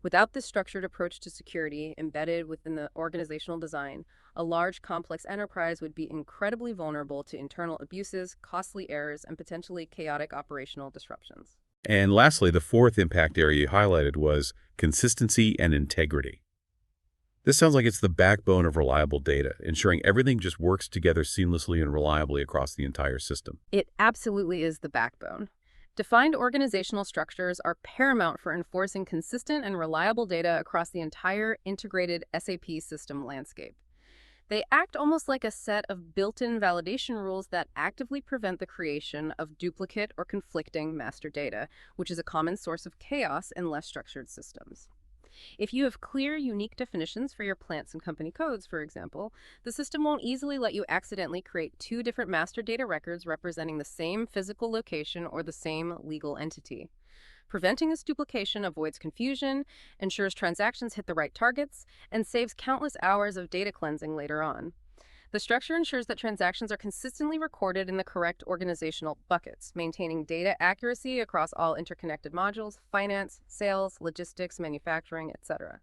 Without this structured approach to security embedded within the organizational design, a large, complex enterprise would be incredibly vulnerable to internal abuses, costly errors, and potentially chaotic operational disruptions. And lastly, the fourth impact area you highlighted was consistency and integrity. This sounds like it's the backbone of reliable data, ensuring everything just works together seamlessly and reliably across the entire system. It absolutely is the backbone. Defined organizational structures are paramount for enforcing consistent and reliable data across the entire integrated SAP system landscape. They act almost like a set of built-in validation rules that actively prevent the creation of duplicate or conflicting master data, which is a common source of chaos in less structured systems. If you have clear, unique definitions for your plants and company codes, for example, the system won't easily let you accidentally create two different master data records representing the same physical location or the same legal entity. Preventing this duplication avoids confusion, ensures transactions hit the right targets, and saves countless hours of data cleansing later on. The structure ensures that transactions are consistently recorded in the correct organizational buckets, maintaining data accuracy across all interconnected modules, finance, sales, logistics, manufacturing, etc.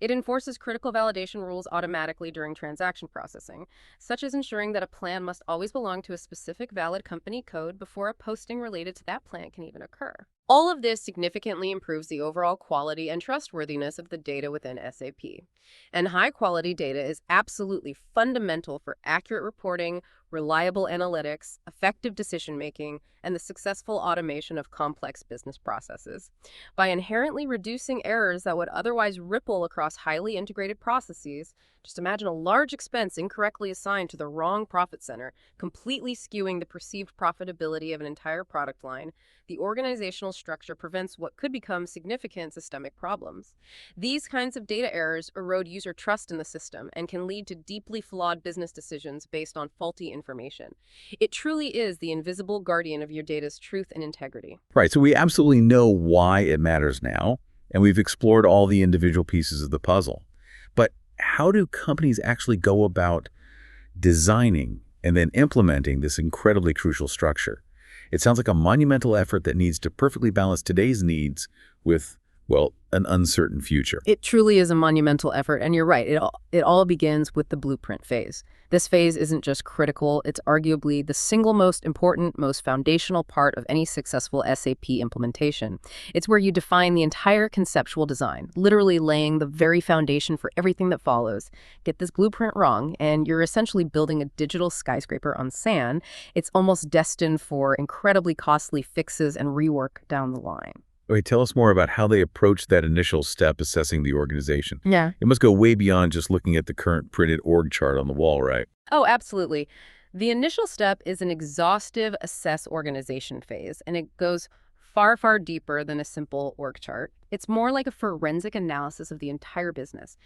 It enforces critical validation rules automatically during transaction processing, such as ensuring that a plan must always belong to a specific valid company code before a posting related to that plan can even occur. All of this significantly improves the overall quality and trustworthiness of the data within SAP. And high-quality data is absolutely fundamental for accurate reporting, reliable analytics, effective decision-making, and the successful automation of complex business processes. By inherently reducing errors that would otherwise ripple across highly integrated processes, just imagine a large expense incorrectly assigned to the wrong profit center, completely skewing the perceived profitability of an entire product line. The organizational structure prevents what could become significant systemic problems. These kinds of data errors erode user trust in the system and can lead to deeply flawed business decisions based on faulty information. It truly is the invisible guardian of your data's truth and integrity. Right, so we absolutely know why it matters now, and we've explored all the individual pieces of the puzzle. But how do companies actually go about designing and then implementing this incredibly crucial structure? It sounds like a monumental effort that needs to perfectly balance today's needs with, well, an uncertain future. It truly is a monumental effort, and you're right. It all begins with the blueprint phase. This phase isn't just critical, it's arguably the single most important, most foundational part of any successful SAP implementation. It's where you define the entire conceptual design, literally laying the very foundation for everything that follows. Get this blueprint wrong, and you're essentially building a digital skyscraper on sand. It's almost destined for incredibly costly fixes and rework down the line. Okay, tell us more about how they approach that initial step assessing the organization. Yeah. It must go way beyond just looking at the current printed org chart on the wall, right? Oh, absolutely. The initial step is an exhaustive assess organization phase, and it goes far, far deeper than a simple org chart. It's more like a forensic analysis of the entire business.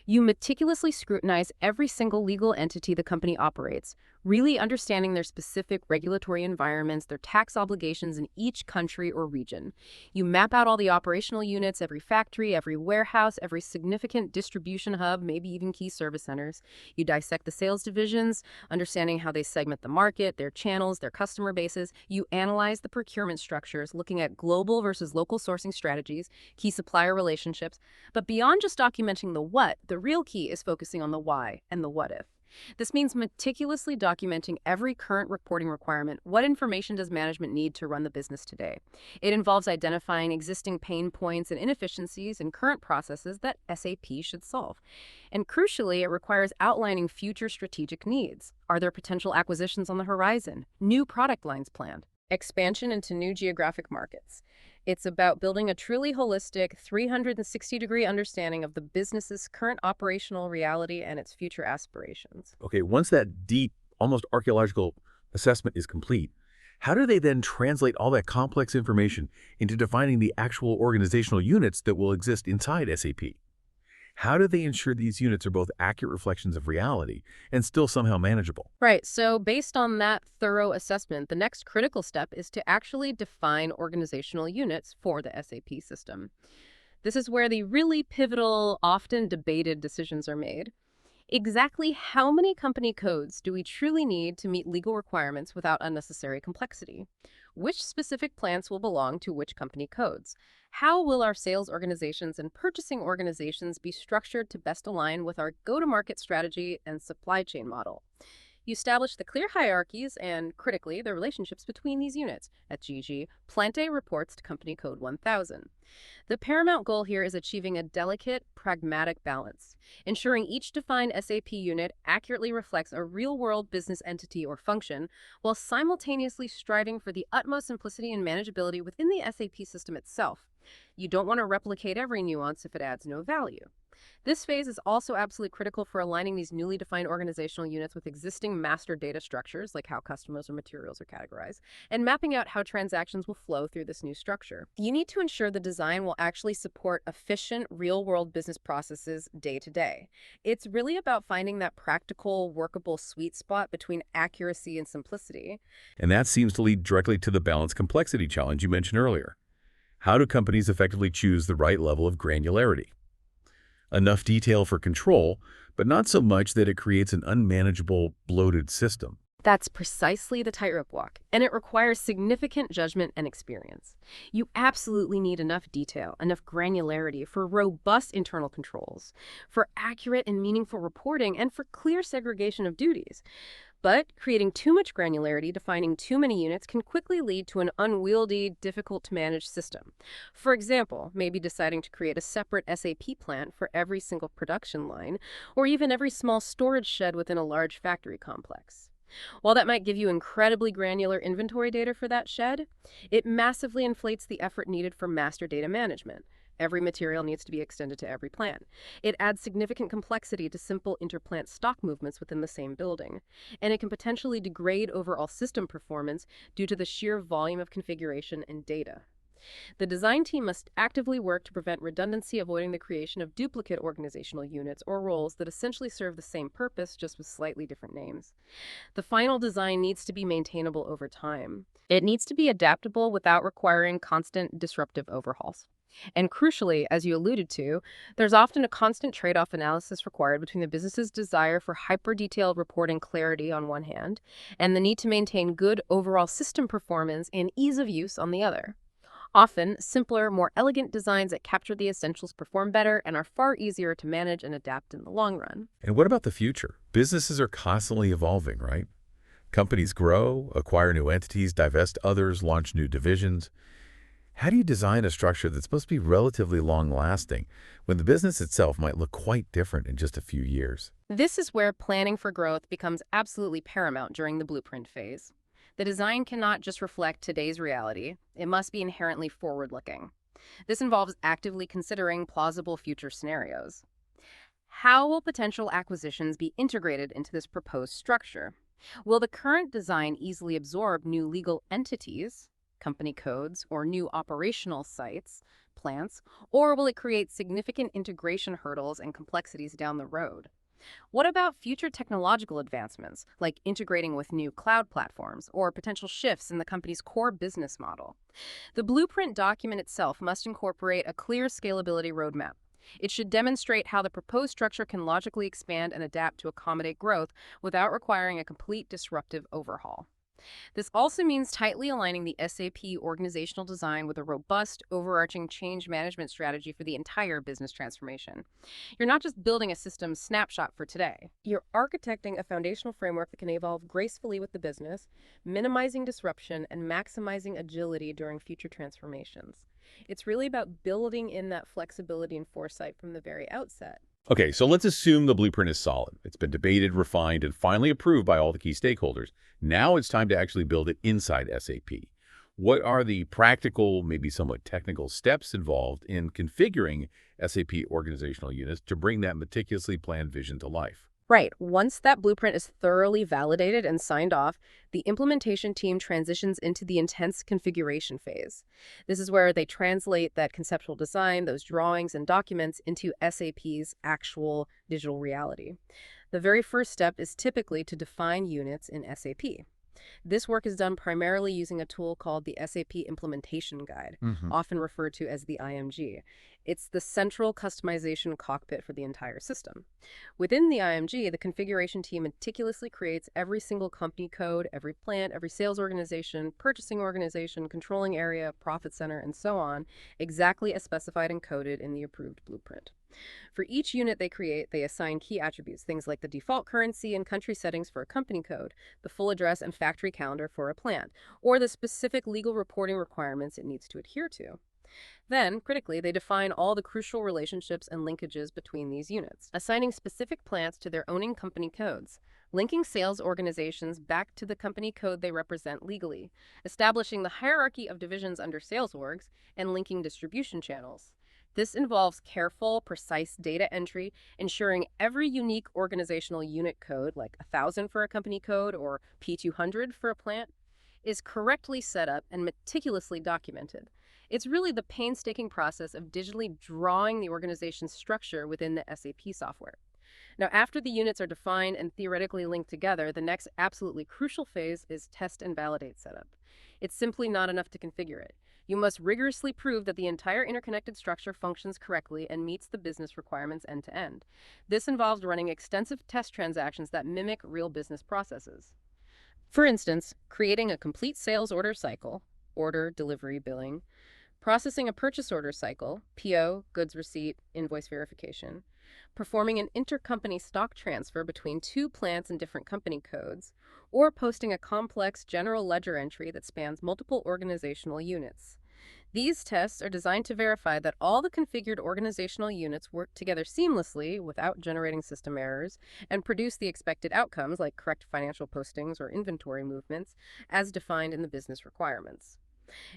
You meticulously scrutinize every single legal entity the company operates, really understanding their specific regulatory environments, their tax obligations in each country or region. You map out all the operational units, every factory, every warehouse, every significant distribution hub, maybe even key service centers. You dissect the sales divisions, understanding how they segment the market, their channels, their customer bases. You analyze the procurement structures, looking at global versus local sourcing strategies, key supplier relationships. But beyond just documenting the what, the real key is focusing on the why and the what if. This means meticulously documenting every current reporting requirement. What information does management need to run the business today? It involves identifying existing pain points and inefficiencies in current processes that SAP should solve. And crucially, it requires outlining future strategic needs. Are there potential acquisitions on the horizon? New product lines planned? Expansion into new geographic markets. It's about building a truly holistic 360-degree understanding of the business's current operational reality and its future aspirations. Okay, once that deep, almost archaeological assessment is complete, how do they then translate all that complex information into defining the actual organizational units that will exist inside SAP? How do they ensure these units are both accurate reflections of reality and still somehow manageable? Right, so based on that thorough assessment, the next critical step is to actually define organizational units for the SAP system. This is where the really pivotal, often debated decisions are made. Exactly how many company codes do we truly need to meet legal requirements without unnecessary complexity? Which specific plants will belong to which company codes? How will our sales organizations and purchasing organizations be structured to best align with our go-to-market strategy and supply chain model? You establish the clear hierarchies and, critically, the relationships between these units. At GG, Plant A reports to company code 1000. The paramount goal here is achieving a delicate, pragmatic balance, ensuring each defined SAP unit accurately reflects a real-world business entity or function, while simultaneously striving for the utmost simplicity and manageability within the SAP system itself. You don't want to replicate every nuance if it adds no value. This phase is also absolutely critical for aligning these newly defined organizational units with existing master data structures, like how customers or materials are categorized, and mapping out how transactions will flow through this new structure. You need to ensure the design will actually support efficient, real-world business processes day to day. It's really about finding that practical, workable sweet spot between accuracy and simplicity. And that seems to lead directly to the balance complexity challenge you mentioned earlier. How do companies effectively choose the right level of granularity? Enough detail for control, but not so much that it creates an unmanageable, bloated system. That's precisely the tightrope walk, and it requires significant judgment and experience. You absolutely need enough detail, enough granularity for robust internal controls, for accurate and meaningful reporting, and for clear segregation of duties. But creating too much granularity, defining too many units, can quickly lead to an unwieldy, difficult-to-manage system. For example, maybe deciding to create a separate SAP plant for every single production line, or even every small storage shed within a large factory complex. While that might give you incredibly granular inventory data for that shed, it massively inflates the effort needed for master data management. Every material needs to be extended to every plant. It adds significant complexity to simple interplant stock movements within the same building, and it can potentially degrade overall system performance due to the sheer volume of configuration and data. The design team must actively work to prevent redundancy, avoiding the creation of duplicate organizational units or roles that essentially serve the same purpose, just with slightly different names. The final design needs to be maintainable over time. It needs to be adaptable without requiring constant disruptive overhauls. And crucially, as you alluded to, there's often a constant trade-off analysis required between the business's desire for hyper-detailed reporting clarity on one hand, and the need to maintain good overall system performance and ease of use on the other. Often, simpler, more elegant designs that capture the essentials perform better and are far easier to manage and adapt in the long run. And what about the future? Businesses are constantly evolving, right? Companies grow, acquire new entities, divest others, launch new divisions. How do you design a structure that's supposed to be relatively long-lasting when the business itself might look quite different in just a few years? This is where planning for growth becomes absolutely paramount during the blueprint phase. The design cannot just reflect today's reality. It must be inherently forward-looking. This involves actively considering plausible future scenarios. How will potential acquisitions be integrated into this proposed structure? Will the current design easily absorb new legal entities, company codes, or new operational sites, plants, or will it create significant integration hurdles and complexities down the road? What about future technological advancements, like integrating with new cloud platforms or potential shifts in the company's core business model? The blueprint document itself must incorporate a clear scalability roadmap. It should demonstrate how the proposed structure can logically expand and adapt to accommodate growth without requiring a complete disruptive overhaul. This also means tightly aligning the SAP organizational design with a robust, overarching change management strategy for the entire business transformation. You're not just building a system snapshot for today. You're architecting a foundational framework that can evolve gracefully with the business, minimizing disruption and maximizing agility during future transformations. It's really about building in that flexibility and foresight from the very outset. Okay, so let's assume the blueprint is solid. It's been debated, refined, and finally approved by all the key stakeholders. Now it's time to actually build it inside SAP. What are the practical, maybe somewhat technical steps involved in configuring SAP organizational units to bring that meticulously planned vision to life? Right. Once that blueprint is thoroughly validated and signed off, the implementation team transitions into the intense configuration phase. This is where they translate that conceptual design, those drawings and documents, into SAP's actual digital reality. The very first step is typically to define units in SAP. This work is done primarily using a tool called the SAP Implementation Guide, often referred to as the IMG. It's the central customization cockpit for the entire system. Within the IMG, the configuration team meticulously creates every single company code, every plant, every sales organization, purchasing organization, controlling area, profit center, and so on, exactly as specified and coded in the approved blueprint. For each unit they create, they assign key attributes, things like the default currency and country settings for a company code, the full address and factory calendar for a plant, or the specific legal reporting requirements it needs to adhere to. Then, critically, they define all the crucial relationships and linkages between these units, assigning specific plants to their owning company codes, linking sales organizations back to the company code they represent legally, establishing the hierarchy of divisions under sales orgs, and linking distribution channels. This involves careful, precise data entry, ensuring every unique organizational unit code, like 1,000 for a company code or P200 for a plant, is correctly set up and meticulously documented. It's really the painstaking process of digitally drawing the organization's structure within the SAP software. Now, after the units are defined and theoretically linked together, the next absolutely crucial phase is test and validate setup. It's simply not enough to configure it. You must rigorously prove that the entire interconnected structure functions correctly and meets the business requirements end to end. This involves running extensive test transactions that mimic real business processes. For instance, creating a complete sales order cycle, order, delivery, billing, processing a purchase order cycle, PO, goods receipt, invoice verification, performing an intercompany stock transfer between two plants and different company codes, or posting a complex general ledger entry that spans multiple organizational units. These tests are designed to verify that all the configured organizational units work together seamlessly without generating system errors and produce the expected outcomes like correct financial postings or inventory movements as defined in the business requirements.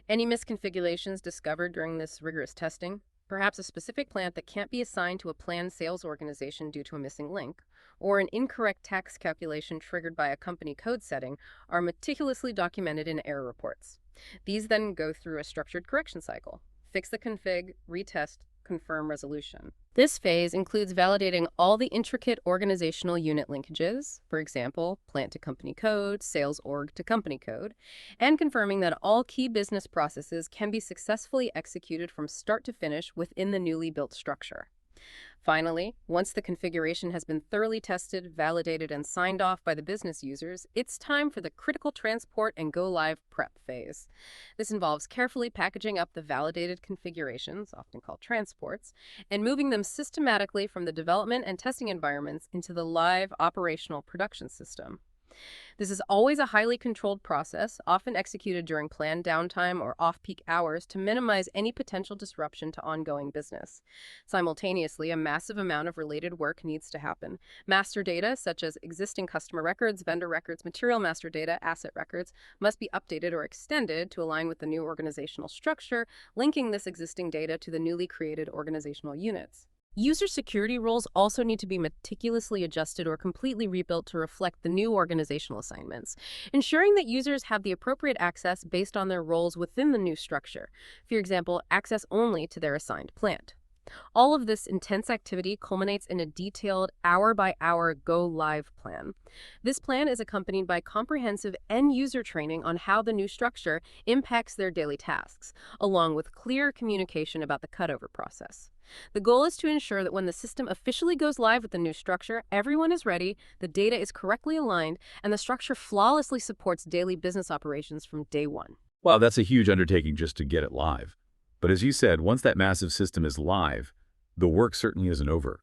Any misconfigurations discovered during this rigorous testing, perhaps a specific plant that can't be assigned to a planned sales organization due to a missing link, or an incorrect tax calculation triggered by a company code setting, are meticulously documented in error reports. These then go through a structured correction cycle. Fix the config, retest, confirm resolution. This phase includes validating all the intricate organizational unit linkages, for example, plant to company code, sales org to company code, and confirming that all key business processes can be successfully executed from start to finish within the newly built structure. Finally, once the configuration has been thoroughly tested, validated, and signed off by the business users, it's time for the critical transport and go-live prep phase. This involves carefully packaging up the validated configurations, often called transports, and moving them systematically from the development and testing environments into the live operational production system. This is always a highly controlled process, often executed during planned downtime or off-peak hours to minimize any potential disruption to ongoing business. Simultaneously, a massive amount of related work needs to happen. Master data, such as existing customer records, vendor records, material master data, asset records, must be updated or extended to align with the new organizational structure, linking this existing data to the newly created organizational units. User security roles also need to be meticulously adjusted or completely rebuilt to reflect the new organizational assignments, ensuring that users have the appropriate access based on their roles within the new structure. For example, access only to their assigned plant. All of this intense activity culminates in a detailed hour-by-hour go-live plan. This plan is accompanied by comprehensive end-user training on how the new structure impacts their daily tasks, along with clear communication about the cutover process. The goal is to ensure that when the system officially goes live with the new structure, everyone is ready, the data is correctly aligned, and the structure flawlessly supports daily business operations from day one. Well, that's a huge undertaking just to get it live. But as you said, once that massive system is live, the work certainly isn't over.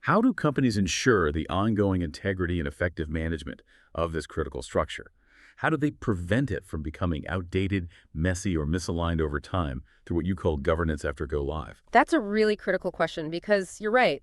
How do companies ensure the ongoing integrity and effective management of this critical structure? How do they prevent it from becoming outdated, messy, or misaligned over time through what you call governance after go live? That's a really critical question because you're right.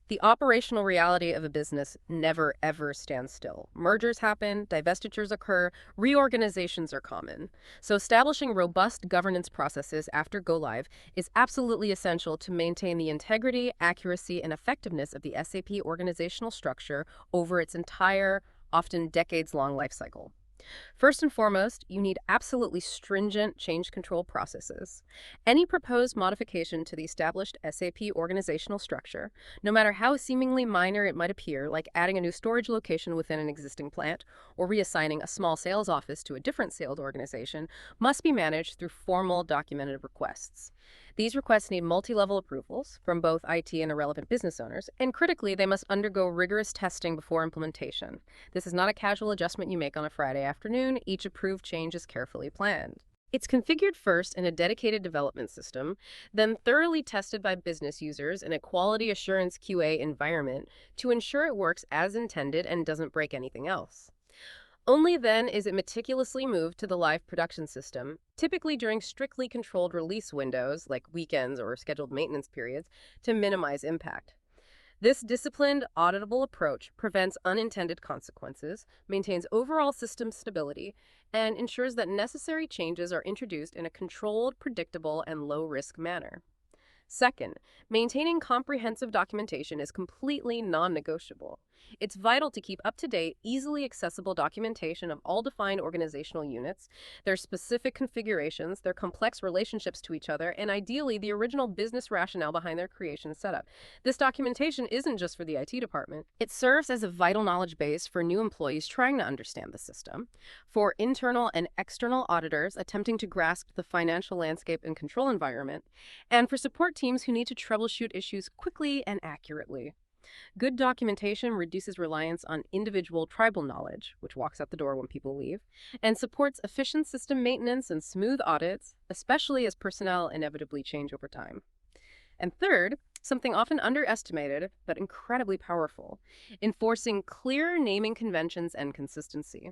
The operational reality of a business never, ever stands still. Mergers happen, divestitures occur, reorganizations are common. So establishing robust governance processes after go live is absolutely essential to maintain the integrity, accuracy, and effectiveness of the SAP organizational structure over its entire, often decades-long lifecycle. First and foremost, you need absolutely stringent change control processes. Any proposed modification to the established SAP organizational structure, no matter how seemingly minor it might appear, like adding a new storage location within an existing plant or reassigning a small sales office to a different sales organization, must be managed through formal documented requests. These requests need multi-level approvals from both IT and irrelevant business owners, and critically, they must undergo rigorous testing before implementation. This is not a casual adjustment you make on a Friday afternoon. Each approved change is carefully planned. It's configured first in a dedicated development system, then thoroughly tested by business users in a quality assurance QA environment to ensure it works as intended and doesn't break anything else. Only then is it meticulously moved to the live production system, typically during strictly controlled release windows, like weekends or scheduled maintenance periods, to minimize impact. This disciplined, auditable approach prevents unintended consequences, maintains overall system stability, and ensures that necessary changes are introduced in a controlled, predictable, and low-risk manner. Second, maintaining comprehensive documentation is completely non-negotiable. It's vital to keep up-to-date, easily accessible documentation of all defined organizational units, their specific configurations, their complex relationships to each other, and ideally the original business rationale behind their creation and setup. This documentation isn't just for the IT department. It serves as a vital knowledge base for new employees trying to understand the system, for internal and external auditors attempting to grasp the financial landscape and control environment, and for support teams who need to troubleshoot issues quickly and accurately. Good documentation reduces reliance on individual tribal knowledge, which walks out the door when people leave, and supports efficient system maintenance and smooth audits, especially as personnel inevitably change over time. And third, something often underestimated but incredibly powerful, enforcing clear naming conventions and consistency.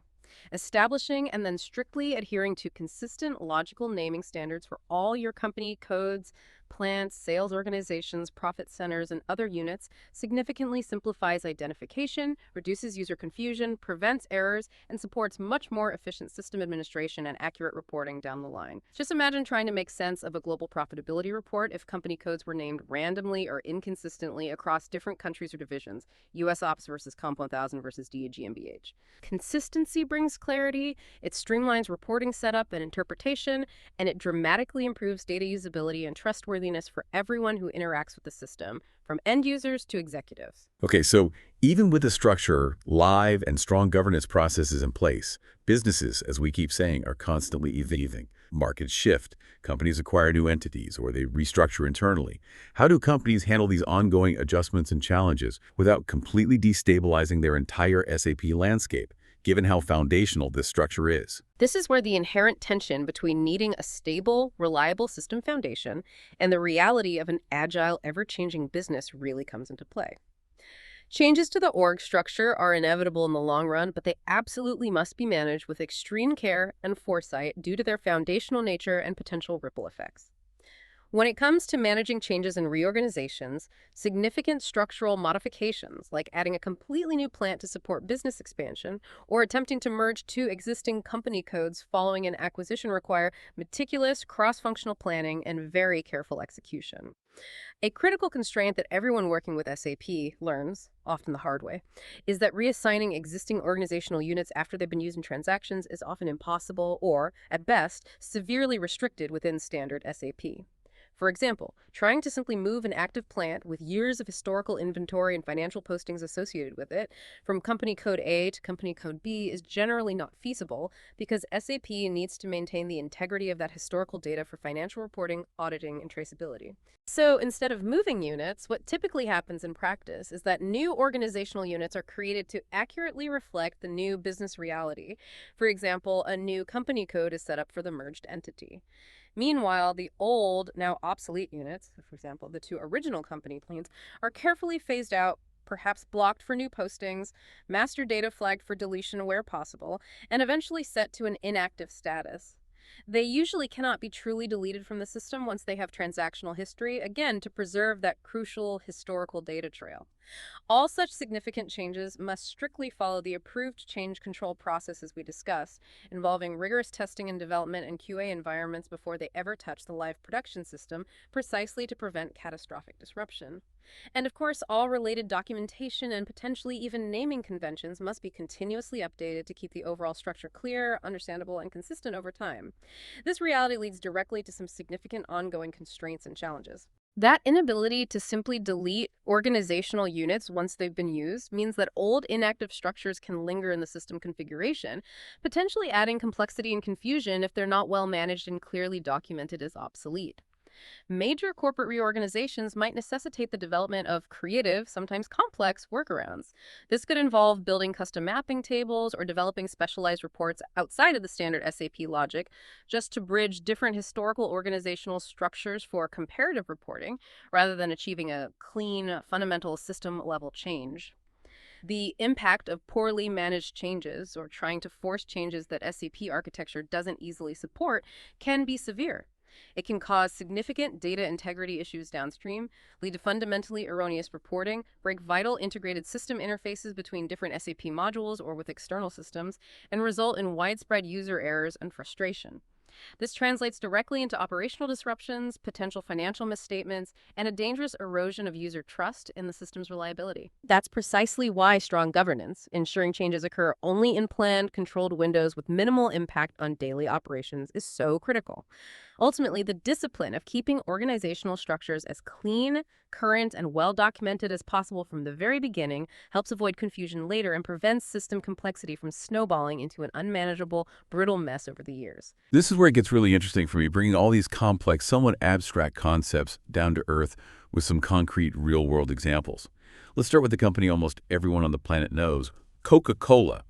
Establishing and then strictly adhering to consistent, logical naming standards for all your company codes, plants, sales organizations, profit centers, and other units significantly simplifies identification, reduces user confusion, prevents errors, and supports much more efficient system administration and accurate reporting down the line. Just imagine trying to make sense of a global profitability report if company codes were named randomly or inconsistently across different countries or divisions, US Ops versus Comp 1000 versus DA GmbH. Consistency brings clarity, it streamlines reporting setup and interpretation, and it dramatically improves data usability and trustworthiness for everyone who interacts with the system, from end users to executives. Okay, so even with the structure, live and strong governance processes in place, businesses, as we keep saying, are constantly evolving. Markets shift, companies acquire new entities, or they restructure internally. How do companies handle these ongoing adjustments and challenges without completely destabilizing their entire SAP landscape, given how foundational this structure is? This is where the inherent tension between needing a stable, reliable system foundation and the reality of an agile, ever-changing business really comes into play. Changes to the org structure are inevitable in the long run, but they absolutely must be managed with extreme care and foresight due to their foundational nature and potential ripple effects. When it comes to managing changes and reorganizations, significant structural modifications, like adding a completely new plant to support business expansion or attempting to merge two existing company codes following an acquisition, require meticulous, cross-functional planning and very careful execution. A critical constraint that everyone working with SAP learns, often the hard way, is that reassigning existing organizational units after they've been used in transactions is often impossible or, at best, severely restricted within standard SAP. For example, trying to simply move an active plant with years of historical inventory and financial postings associated with it from company code A to company code B is generally not feasible because SAP needs to maintain the integrity of that historical data for financial reporting, auditing, and traceability. So instead of moving units, what typically happens in practice is that new organizational units are created to accurately reflect the new business reality. For example, a new company code is set up for the merged entity. Meanwhile, the old, now obsolete units, for example, the two original company planes, are carefully phased out, perhaps blocked for new postings, master data flagged for deletion where possible, and eventually set to an inactive status. They usually cannot be truly deleted from the system once they have transactional history, again, to preserve that crucial historical data trail. All such significant changes must strictly follow the approved change control processes we discussed, involving rigorous testing and development and QA environments before they ever touch the live production system, precisely to prevent catastrophic disruption. And of course, all related documentation and potentially even naming conventions must be continuously updated to keep the overall structure clear, understandable, and consistent over time. This reality leads directly to some significant ongoing constraints and challenges. That inability to simply delete organizational units once they've been used means that old inactive structures can linger in the system configuration, potentially adding complexity and confusion if they're not well managed and clearly documented as obsolete. Major corporate reorganizations might necessitate the development of creative, sometimes complex, workarounds. This could involve building custom mapping tables or developing specialized reports outside of the standard SAP logic, just to bridge different historical organizational structures for comparative reporting, rather than achieving a clean, fundamental system-level change. The impact of poorly managed changes or trying to force changes that SAP architecture doesn't easily support can be severe. It can cause significant data integrity issues downstream, lead to fundamentally erroneous reporting, break vital integrated system interfaces between different SAP modules or with external systems, and result in widespread user errors and frustration. This translates directly into operational disruptions, potential financial misstatements, and a dangerous erosion of user trust in the system's reliability. That's precisely why strong governance, ensuring changes occur only in planned, controlled windows with minimal impact on daily operations, is so critical. Ultimately, the discipline of keeping organizational structures as clean, current, and well documented as possible from the very beginning helps avoid confusion later and prevents system complexity from snowballing into an unmanageable, brittle mess over the years. This is where it gets really interesting for me, bringing all these complex, somewhat abstract concepts down to earth with some concrete, real-world examples. Let's start with the company almost everyone on the planet knows, Coca-Cola.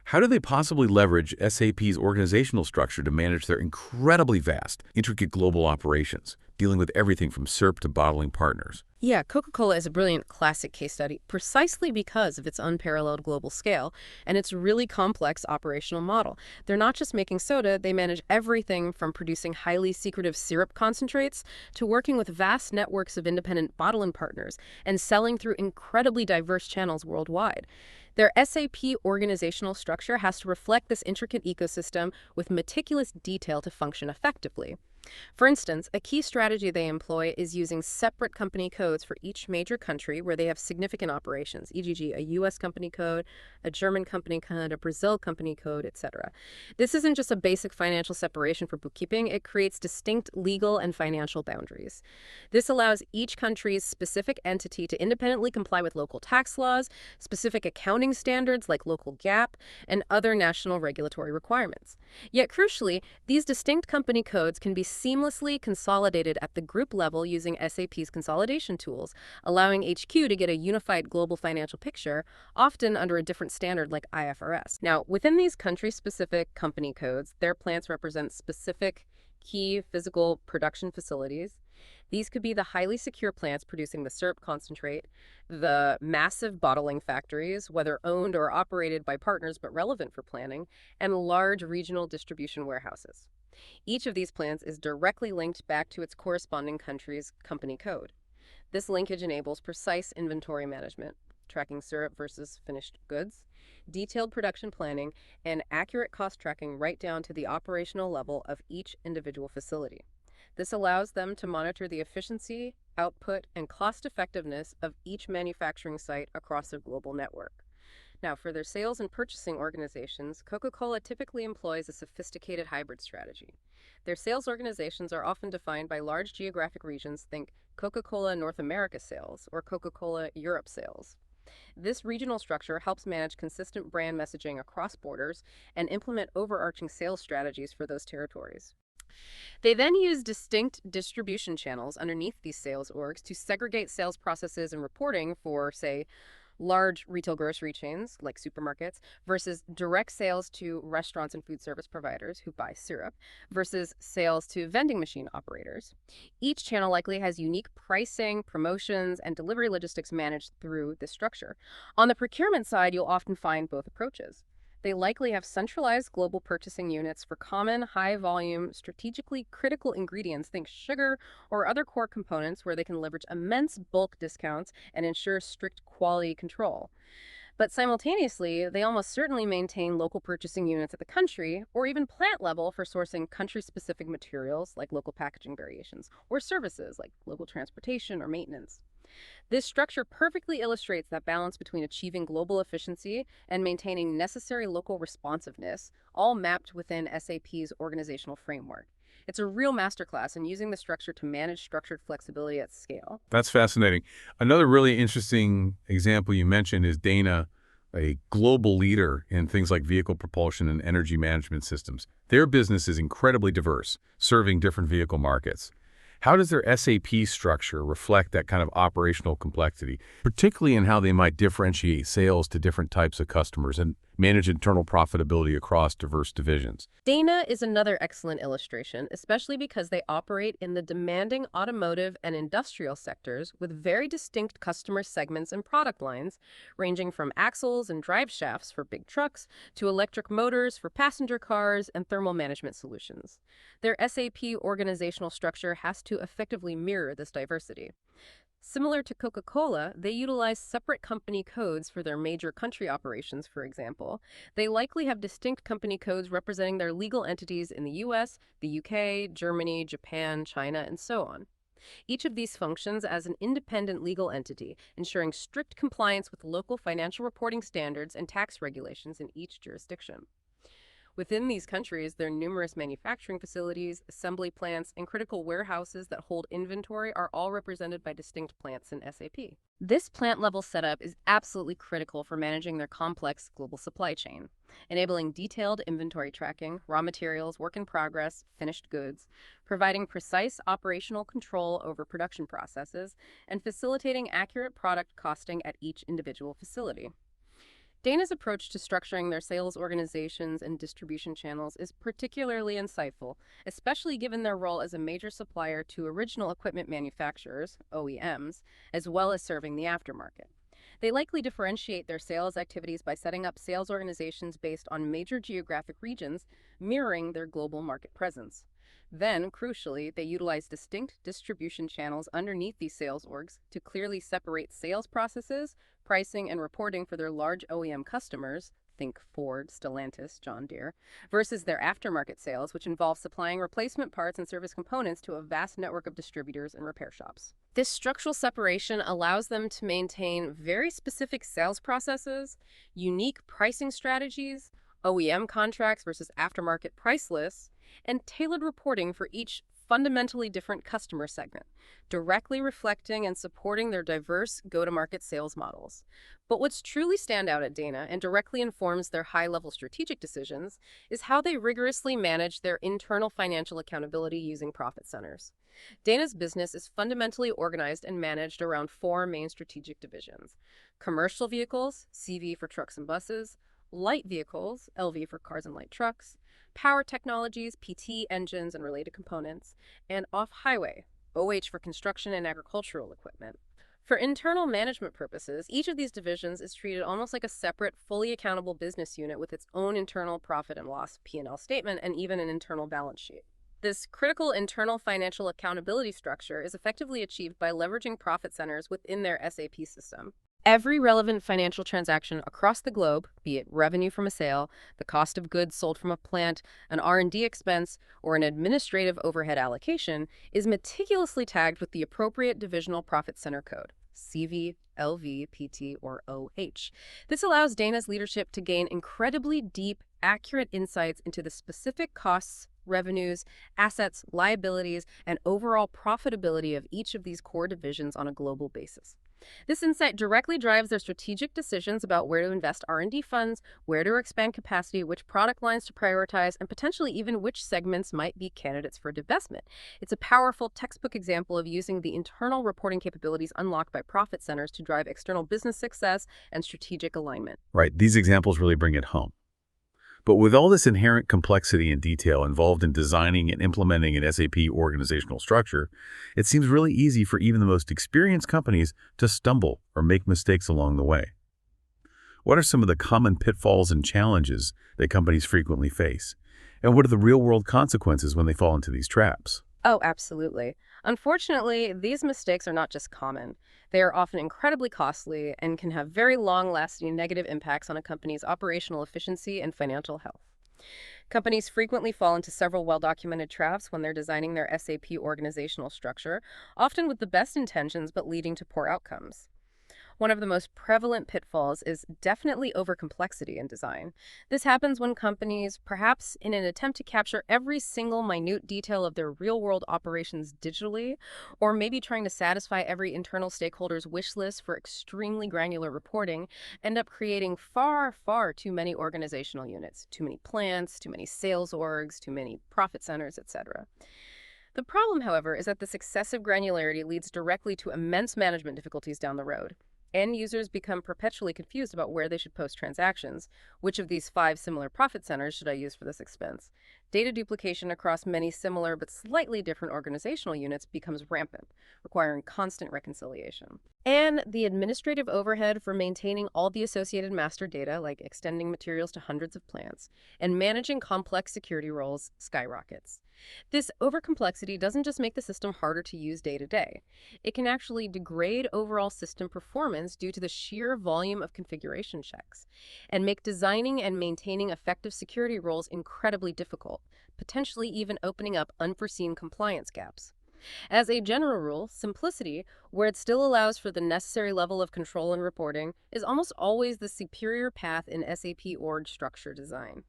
How do they possibly leverage SAP's organizational structure to manage their incredibly vast, intricate global operations, dealing with everything from syrup to bottling partners? Yeah, Coca-Cola is a brilliant classic case study precisely because of its unparalleled global scale and its really complex operational model. They're not just making soda, they manage everything from producing highly secretive syrup concentrates to working with vast networks of independent bottling partners and selling through incredibly diverse channels worldwide. Their SAP organizational structure has to reflect this intricate ecosystem with meticulous detail to function effectively. For instance, a key strategy they employ is using separate company codes for each major country where they have significant operations, e.g. a U.S. company code, a German company code, a Brazil company code, etc. This isn't just a basic financial separation for bookkeeping, it creates distinct legal and financial boundaries. This allows each country's specific entity to independently comply with local tax laws, specific accounting standards like local GAAP, and other national regulatory requirements. Yet crucially, these distinct company codes can be seamlessly consolidated at the group level using SAP's consolidation tools, allowing HQ to get a unified global financial picture, often under a different standard like IFRS. Now, within these country-specific company codes, their plants represent specific key physical production facilities. These could be the highly secure plants producing the syrup concentrate, the massive bottling factories, whether owned or operated by partners but relevant for planning, and large regional distribution warehouses. Each of these plants is directly linked back to its corresponding country's company code. This linkage enables precise inventory management, tracking syrup versus finished goods, detailed production planning, and accurate cost tracking right down to the operational level of each individual facility. This allows them to monitor the efficiency, output, and cost-effectiveness of each manufacturing site across their global network. Now, for their sales and purchasing organizations, Coca-Cola typically employs a sophisticated hybrid strategy. Their sales organizations are often defined by large geographic regions, think Coca-Cola North America sales or Coca-Cola Europe sales. This regional structure helps manage consistent brand messaging across borders and implement overarching sales strategies for those territories. They then use distinct distribution channels underneath these sales orgs to segregate sales processes and reporting for, say, large retail grocery chains like supermarkets versus direct sales to restaurants and food service providers who buy syrup versus sales to vending machine operators. Each channel likely has unique pricing, promotions, and delivery logistics managed through this structure. On the procurement side, you'll often find both approaches. They likely have centralized global purchasing units for common, high-volume, strategically critical ingredients, think sugar or other core components where they can leverage immense bulk discounts and ensure strict quality control. But simultaneously, they almost certainly maintain local purchasing units at the country or even plant level for sourcing country-specific materials like local packaging variations or services like local transportation or maintenance. This structure perfectly illustrates that balance between achieving global efficiency and maintaining necessary local responsiveness, all mapped within SAP's organizational framework. It's a real masterclass in using the structure to manage structured flexibility at scale. That's fascinating. Another really interesting example you mentioned is Dana, a global leader in things like vehicle propulsion and energy management systems. Their business is incredibly diverse, serving different vehicle markets. How does their SAP structure reflect that kind of operational complexity, particularly in how they might differentiate sales to different types of customers and manage internal profitability across diverse divisions? Dana is another excellent illustration, especially because they operate in the demanding automotive and industrial sectors with very distinct customer segments and product lines, ranging from axles and drive shafts for big trucks to electric motors for passenger cars and thermal management solutions. Their SAP organizational structure has to effectively mirror this diversity. Similar to Coca-Cola, they utilize separate company codes for their major country operations, for example. They likely have distinct company codes representing their legal entities in the US, the UK, Germany, Japan, China, and so on. Each of these functions as an independent legal entity, ensuring strict compliance with local financial reporting standards and tax regulations in each jurisdiction. Within these countries, there are numerous manufacturing facilities, assembly plants, and critical warehouses that hold inventory are all represented by distinct plants in SAP. This plant-level setup is absolutely critical for managing their complex global supply chain, enabling detailed inventory tracking, raw materials, work in progress, finished goods, providing precise operational control over production processes, and facilitating accurate product costing at each individual facility. Dana's approach to structuring their sales organizations and distribution channels is particularly insightful, especially given their role as a major supplier to original equipment manufacturers, OEMs, as well as serving the aftermarket. They likely differentiate their sales activities by setting up sales organizations based on major geographic regions, mirroring their global market presence. Then, crucially, they utilize distinct distribution channels underneath these sales orgs to clearly separate sales processes, pricing, and reporting for their large OEM customers, think Ford, Stellantis, John Deere, versus their aftermarket sales, which involve supplying replacement parts and service components to a vast network of distributors and repair shops. This structural separation allows them to maintain very specific sales processes, unique pricing strategies, OEM contracts versus aftermarket price lists, and tailored reporting for each fundamentally different customer segment, directly reflecting and supporting their diverse go-to-market sales models. But what's truly stand out at Dana and directly informs their high-level strategic decisions is how they rigorously manage their internal financial accountability using profit centers. Dana's business is fundamentally organized and managed around four main strategic divisions: commercial vehicles, CV for trucks and buses; light vehicles, LV for cars and light trucks; power technologies, PT, engines and related components; and off-highway, OH for construction and agricultural equipment. For internal management purposes, each of these divisions is treated almost like a separate, fully accountable business unit with its own internal profit and loss P&L statement and even an internal balance sheet. This critical internal financial accountability structure is effectively achieved by leveraging profit centers within their SAP system. Every relevant financial transaction across the globe, be it revenue from a sale, the cost of goods sold from a plant, an R&D expense, or an administrative overhead allocation, is meticulously tagged with the appropriate divisional profit center code, CV, LV, PT, or OH. This allows Dana's leadership to gain incredibly deep, accurate insights into the specific costs, revenues, assets, liabilities, and overall profitability of each of these core divisions on a global basis. This insight directly drives their strategic decisions about where to invest R&D funds, where to expand capacity, which product lines to prioritize, and potentially even which segments might be candidates for divestment. It's a powerful textbook example of using the internal reporting capabilities unlocked by profit centers to drive external business success and strategic alignment. Right, these examples really bring it home. But with all this inherent complexity and detail involved in designing and implementing an SAP organizational structure, it seems really easy for even the most experienced companies to stumble or make mistakes along the way. What are some of the common pitfalls and challenges that companies frequently face? And what are the real-world consequences when they fall into these traps? Oh, absolutely. Unfortunately, these mistakes are not just common. They are often incredibly costly and can have very long-lasting negative impacts on a company's operational efficiency and financial health. Companies frequently fall into several well-documented traps when they're designing their SAP organizational structure, often with the best intentions but leading to poor outcomes. One of the most prevalent pitfalls is definitely overcomplexity in design. This happens when companies, perhaps in an attempt to capture every single minute detail of their real-world operations digitally, or maybe trying to satisfy every internal stakeholder's wish list for extremely granular reporting, end up creating far, far too many organizational units, too many plants, too many sales orgs, too many profit centers, etc. The problem, however, is that this excessive granularity leads directly to immense management difficulties down the road. End users become perpetually confused about where they should post transactions. Which of these 5 similar profit centers should I use for this expense? Data duplication across many similar but slightly different organizational units becomes rampant, requiring constant reconciliation. And the administrative overhead for maintaining all the associated master data, like extending materials to hundreds of plants, and managing complex security roles skyrockets. This overcomplexity doesn't just make the system harder to use day to day. It can actually degrade overall system performance due to the sheer volume of configuration checks, and make designing and maintaining effective security roles incredibly difficult, potentially even opening up unforeseen compliance gaps. As a general rule, simplicity, where it still allows for the necessary level of control and reporting, is almost always the superior path in SAP org structure design.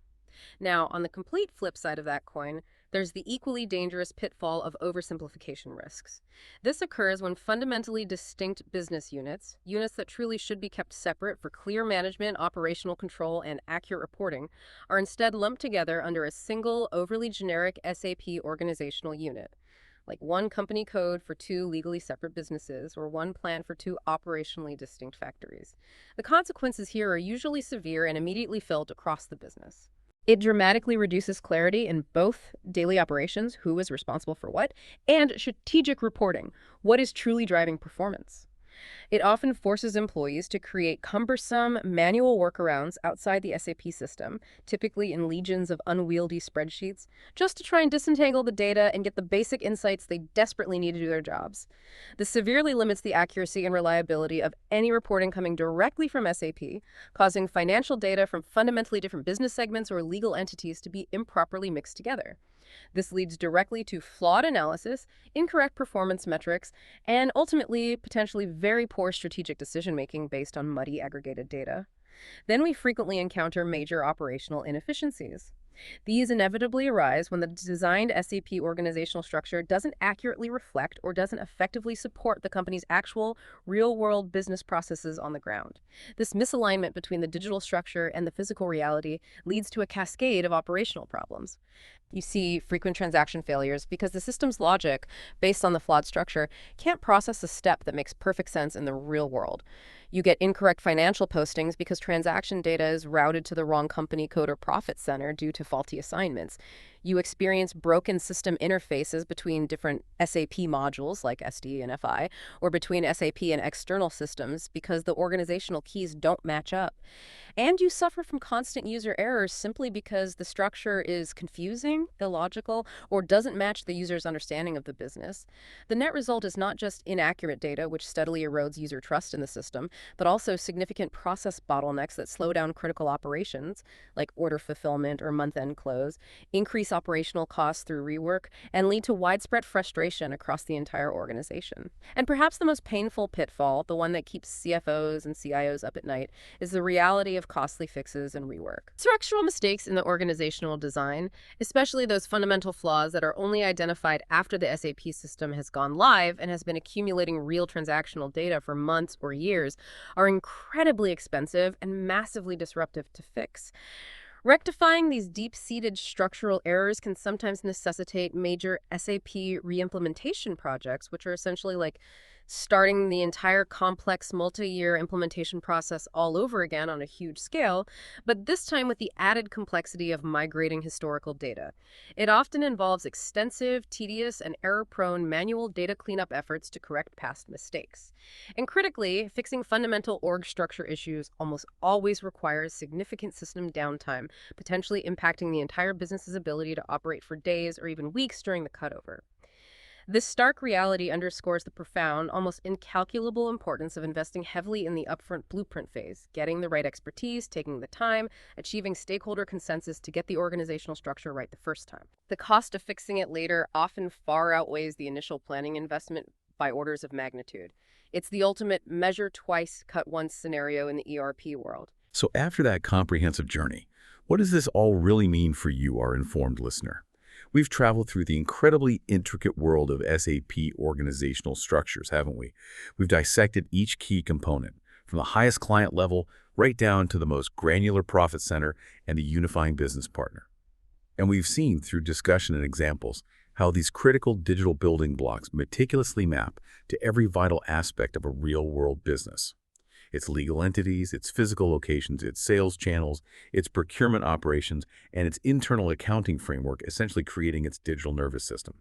Now, on the complete flip side of that coin, there's the equally dangerous pitfall of oversimplification risks. This occurs when fundamentally distinct business units, units that truly should be kept separate for clear management, operational control, and accurate reporting, are instead lumped together under a single, overly generic SAP organizational unit, like one company code for two legally separate businesses or one plan for two operationally distinct factories. The consequences here are usually severe and immediately felt across the business. It dramatically reduces clarity in both daily operations, who is responsible for what, and strategic reporting, what is truly driving performance. It often forces employees to create cumbersome manual workarounds outside the SAP system, typically in legions of unwieldy spreadsheets, just to try and disentangle the data and get the basic insights they desperately need to do their jobs. This severely limits the accuracy and reliability of any reporting coming directly from SAP, causing financial data from fundamentally different business segments or legal entities to be improperly mixed together. This leads directly to flawed analysis, incorrect performance metrics, and ultimately, potentially very poor strategic decision-making based on muddy aggregated data. Then we frequently encounter major operational inefficiencies. These inevitably arise when the designed SAP organizational structure doesn't accurately reflect or doesn't effectively support the company's actual real-world business processes on the ground. This misalignment between the digital structure and the physical reality leads to a cascade of operational problems. You see frequent transaction failures because the system's logic, based on the flawed structure, can't process a step that makes perfect sense in the real world. You get incorrect financial postings because transaction data is routed to the wrong company code or profit center due to faulty assignments. You experience broken system interfaces between different SAP modules like SD and FI, or between SAP and external systems because the organizational keys don't match up. And you suffer from constant user errors simply because the structure is confusing, illogical, or doesn't match the user's understanding of the business. The net result is not just inaccurate data, which steadily erodes user trust in the system, but also significant process bottlenecks that slow down critical operations, like order fulfillment or month-end close, increase operational costs through rework, and lead to widespread frustration across the entire organization. And perhaps the most painful pitfall, the one that keeps CFOs and CIOs up at night, is the reality of costly fixes and rework. Structural mistakes in the organizational design, especially those fundamental flaws that are only identified after the SAP system has gone live and has been accumulating real transactional data for months or years, are incredibly expensive and massively disruptive to fix. Rectifying these deep-seated structural errors can sometimes necessitate major SAP reimplementation projects, which are essentially like starting the entire complex multi-year implementation process all over again on a huge scale, but this time with the added complexity of migrating historical data. It often involves extensive, tedious, and error-prone manual data cleanup efforts to correct past mistakes. And critically, fixing fundamental org structure issues almost always requires significant system downtime, potentially impacting the entire business's ability to operate for days or even weeks during the cutover. This stark reality underscores the profound, almost incalculable importance of investing heavily in the upfront blueprint phase, getting the right expertise, taking the time, achieving stakeholder consensus to get the organizational structure right the first time. The cost of fixing it later often far outweighs the initial planning investment by orders of magnitude. It's the ultimate measure twice, cut once scenario in the ERP world. So after that comprehensive journey, what does this all really mean for you, our informed listener? We've traveled through the incredibly intricate world of SAP organizational structures, haven't we? We've dissected each key component, from the highest client level right down to the most granular profit center and the unifying business partner. And we've seen through discussion and examples how these critical digital building blocks meticulously map to every vital aspect of a real-world business. Its legal entities, its physical locations, its sales channels, its procurement operations, and its internal accounting framework, essentially creating its digital nervous system.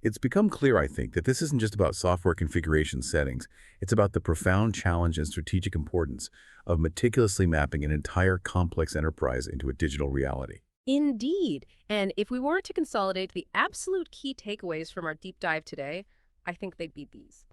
It's become clear, I think, that this isn't just about software configuration settings. It's about the profound challenge and strategic importance of meticulously mapping an entire complex enterprise into a digital reality. Indeed. And if we were to consolidate the absolute key takeaways from our deep dive today, I think they'd be these.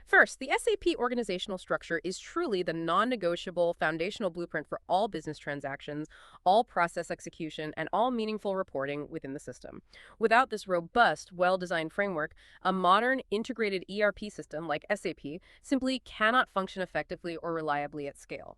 First, the SAP organizational structure is truly the non-negotiable foundational blueprint for all business transactions, all process execution, and all meaningful reporting within the system. Without this robust, well-designed framework, a modern integrated ERP system like SAP simply cannot function effectively or reliably at scale.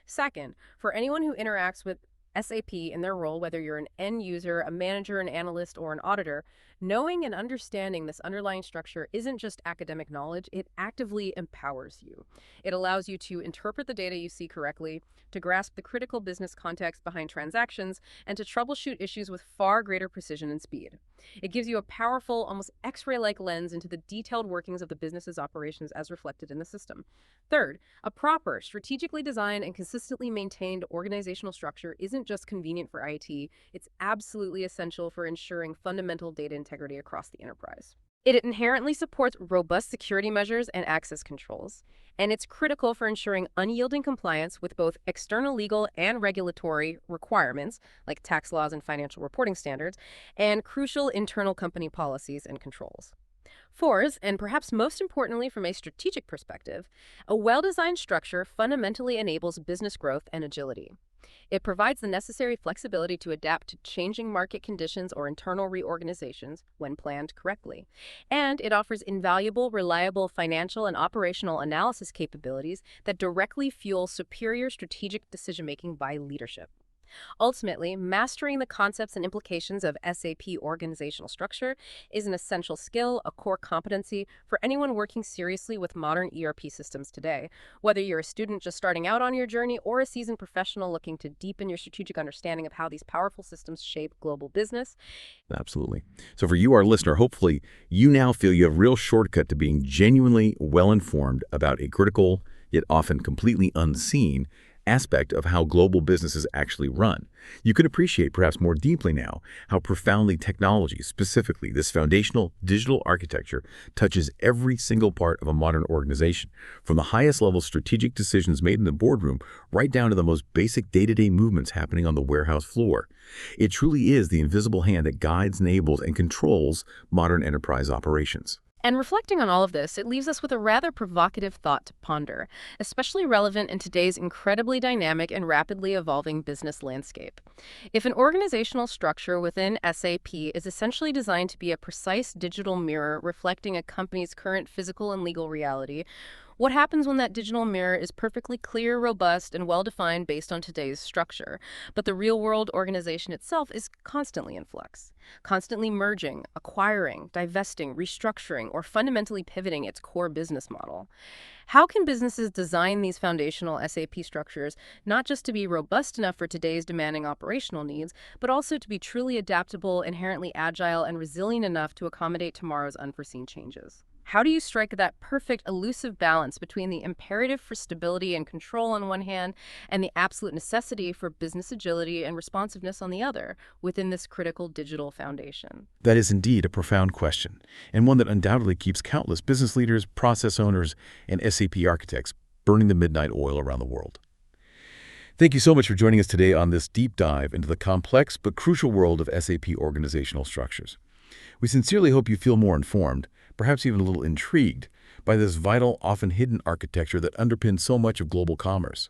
Second, for anyone who interacts with SAP in their role, whether you're an end user, a manager, an analyst, or an auditor, knowing and understanding this underlying structure isn't just academic knowledge, it actively empowers you. It allows you to interpret the data you see correctly, to grasp the critical business context behind transactions, and to troubleshoot issues with far greater precision and speed. It gives you a powerful, almost X-ray-like lens into the detailed workings of the business's operations as reflected in the system. Third, a proper, strategically designed and consistently maintained organizational structure isn't just convenient for IT, it's absolutely essential for ensuring fundamental data integrity across the enterprise. It inherently supports robust security measures and access controls, and it's critical for ensuring unyielding compliance with both external legal and regulatory requirements, like tax laws and financial reporting standards, and crucial internal company policies and controls. Fourth, and perhaps most importantly from a strategic perspective, a well-designed structure fundamentally enables business growth and agility. It provides the necessary flexibility to adapt to changing market conditions or internal reorganizations when planned correctly. And it offers invaluable, reliable financial and operational analysis capabilities that directly fuel superior strategic decision-making by leadership. Ultimately, mastering the concepts and implications of SAP organizational structure is an essential skill, a core competency for anyone working seriously with modern ERP systems today. Whether you're a student just starting out on your journey or a seasoned professional looking to deepen your strategic understanding of how these powerful systems shape global business. Absolutely. So for you, our listener, hopefully you now feel you have a real shortcut to being genuinely well-informed about a critical, yet often completely unseen, aspect of how global businesses actually run. You can appreciate perhaps more deeply now how profoundly technology, specifically this foundational digital architecture, touches every single part of a modern organization, from the highest level strategic decisions made in the boardroom right down to the most basic day-to-day movements happening on the warehouse floor. It truly is the invisible hand that guides, enables, and controls modern enterprise operations. And reflecting on all of this, it leaves us with a rather provocative thought to ponder, especially relevant in today's incredibly dynamic and rapidly evolving business landscape. If an organizational structure within SAP is essentially designed to be a precise digital mirror reflecting a company's current physical and legal reality, what happens when that digital mirror is perfectly clear, robust, and well-defined based on today's structure, but the real-world organization itself is constantly in flux, constantly merging, acquiring, divesting, restructuring, or fundamentally pivoting its core business model? How can businesses design these foundational SAP structures not just to be robust enough for today's demanding operational needs, but also to be truly adaptable, inherently agile, and resilient enough to accommodate tomorrow's unforeseen changes? How do you strike that perfect, elusive balance between the imperative for stability and control on one hand and the absolute necessity for business agility and responsiveness on the other within this critical digital foundation? That is indeed a profound question, and one that undoubtedly keeps countless business leaders, process owners, and SAP architects burning the midnight oil around the world. Thank you so much for joining us today on this deep dive into the complex but crucial world of SAP organizational structures. We sincerely hope you feel more informed, perhaps even a little intrigued, by this vital, often hidden architecture that underpins so much of global commerce.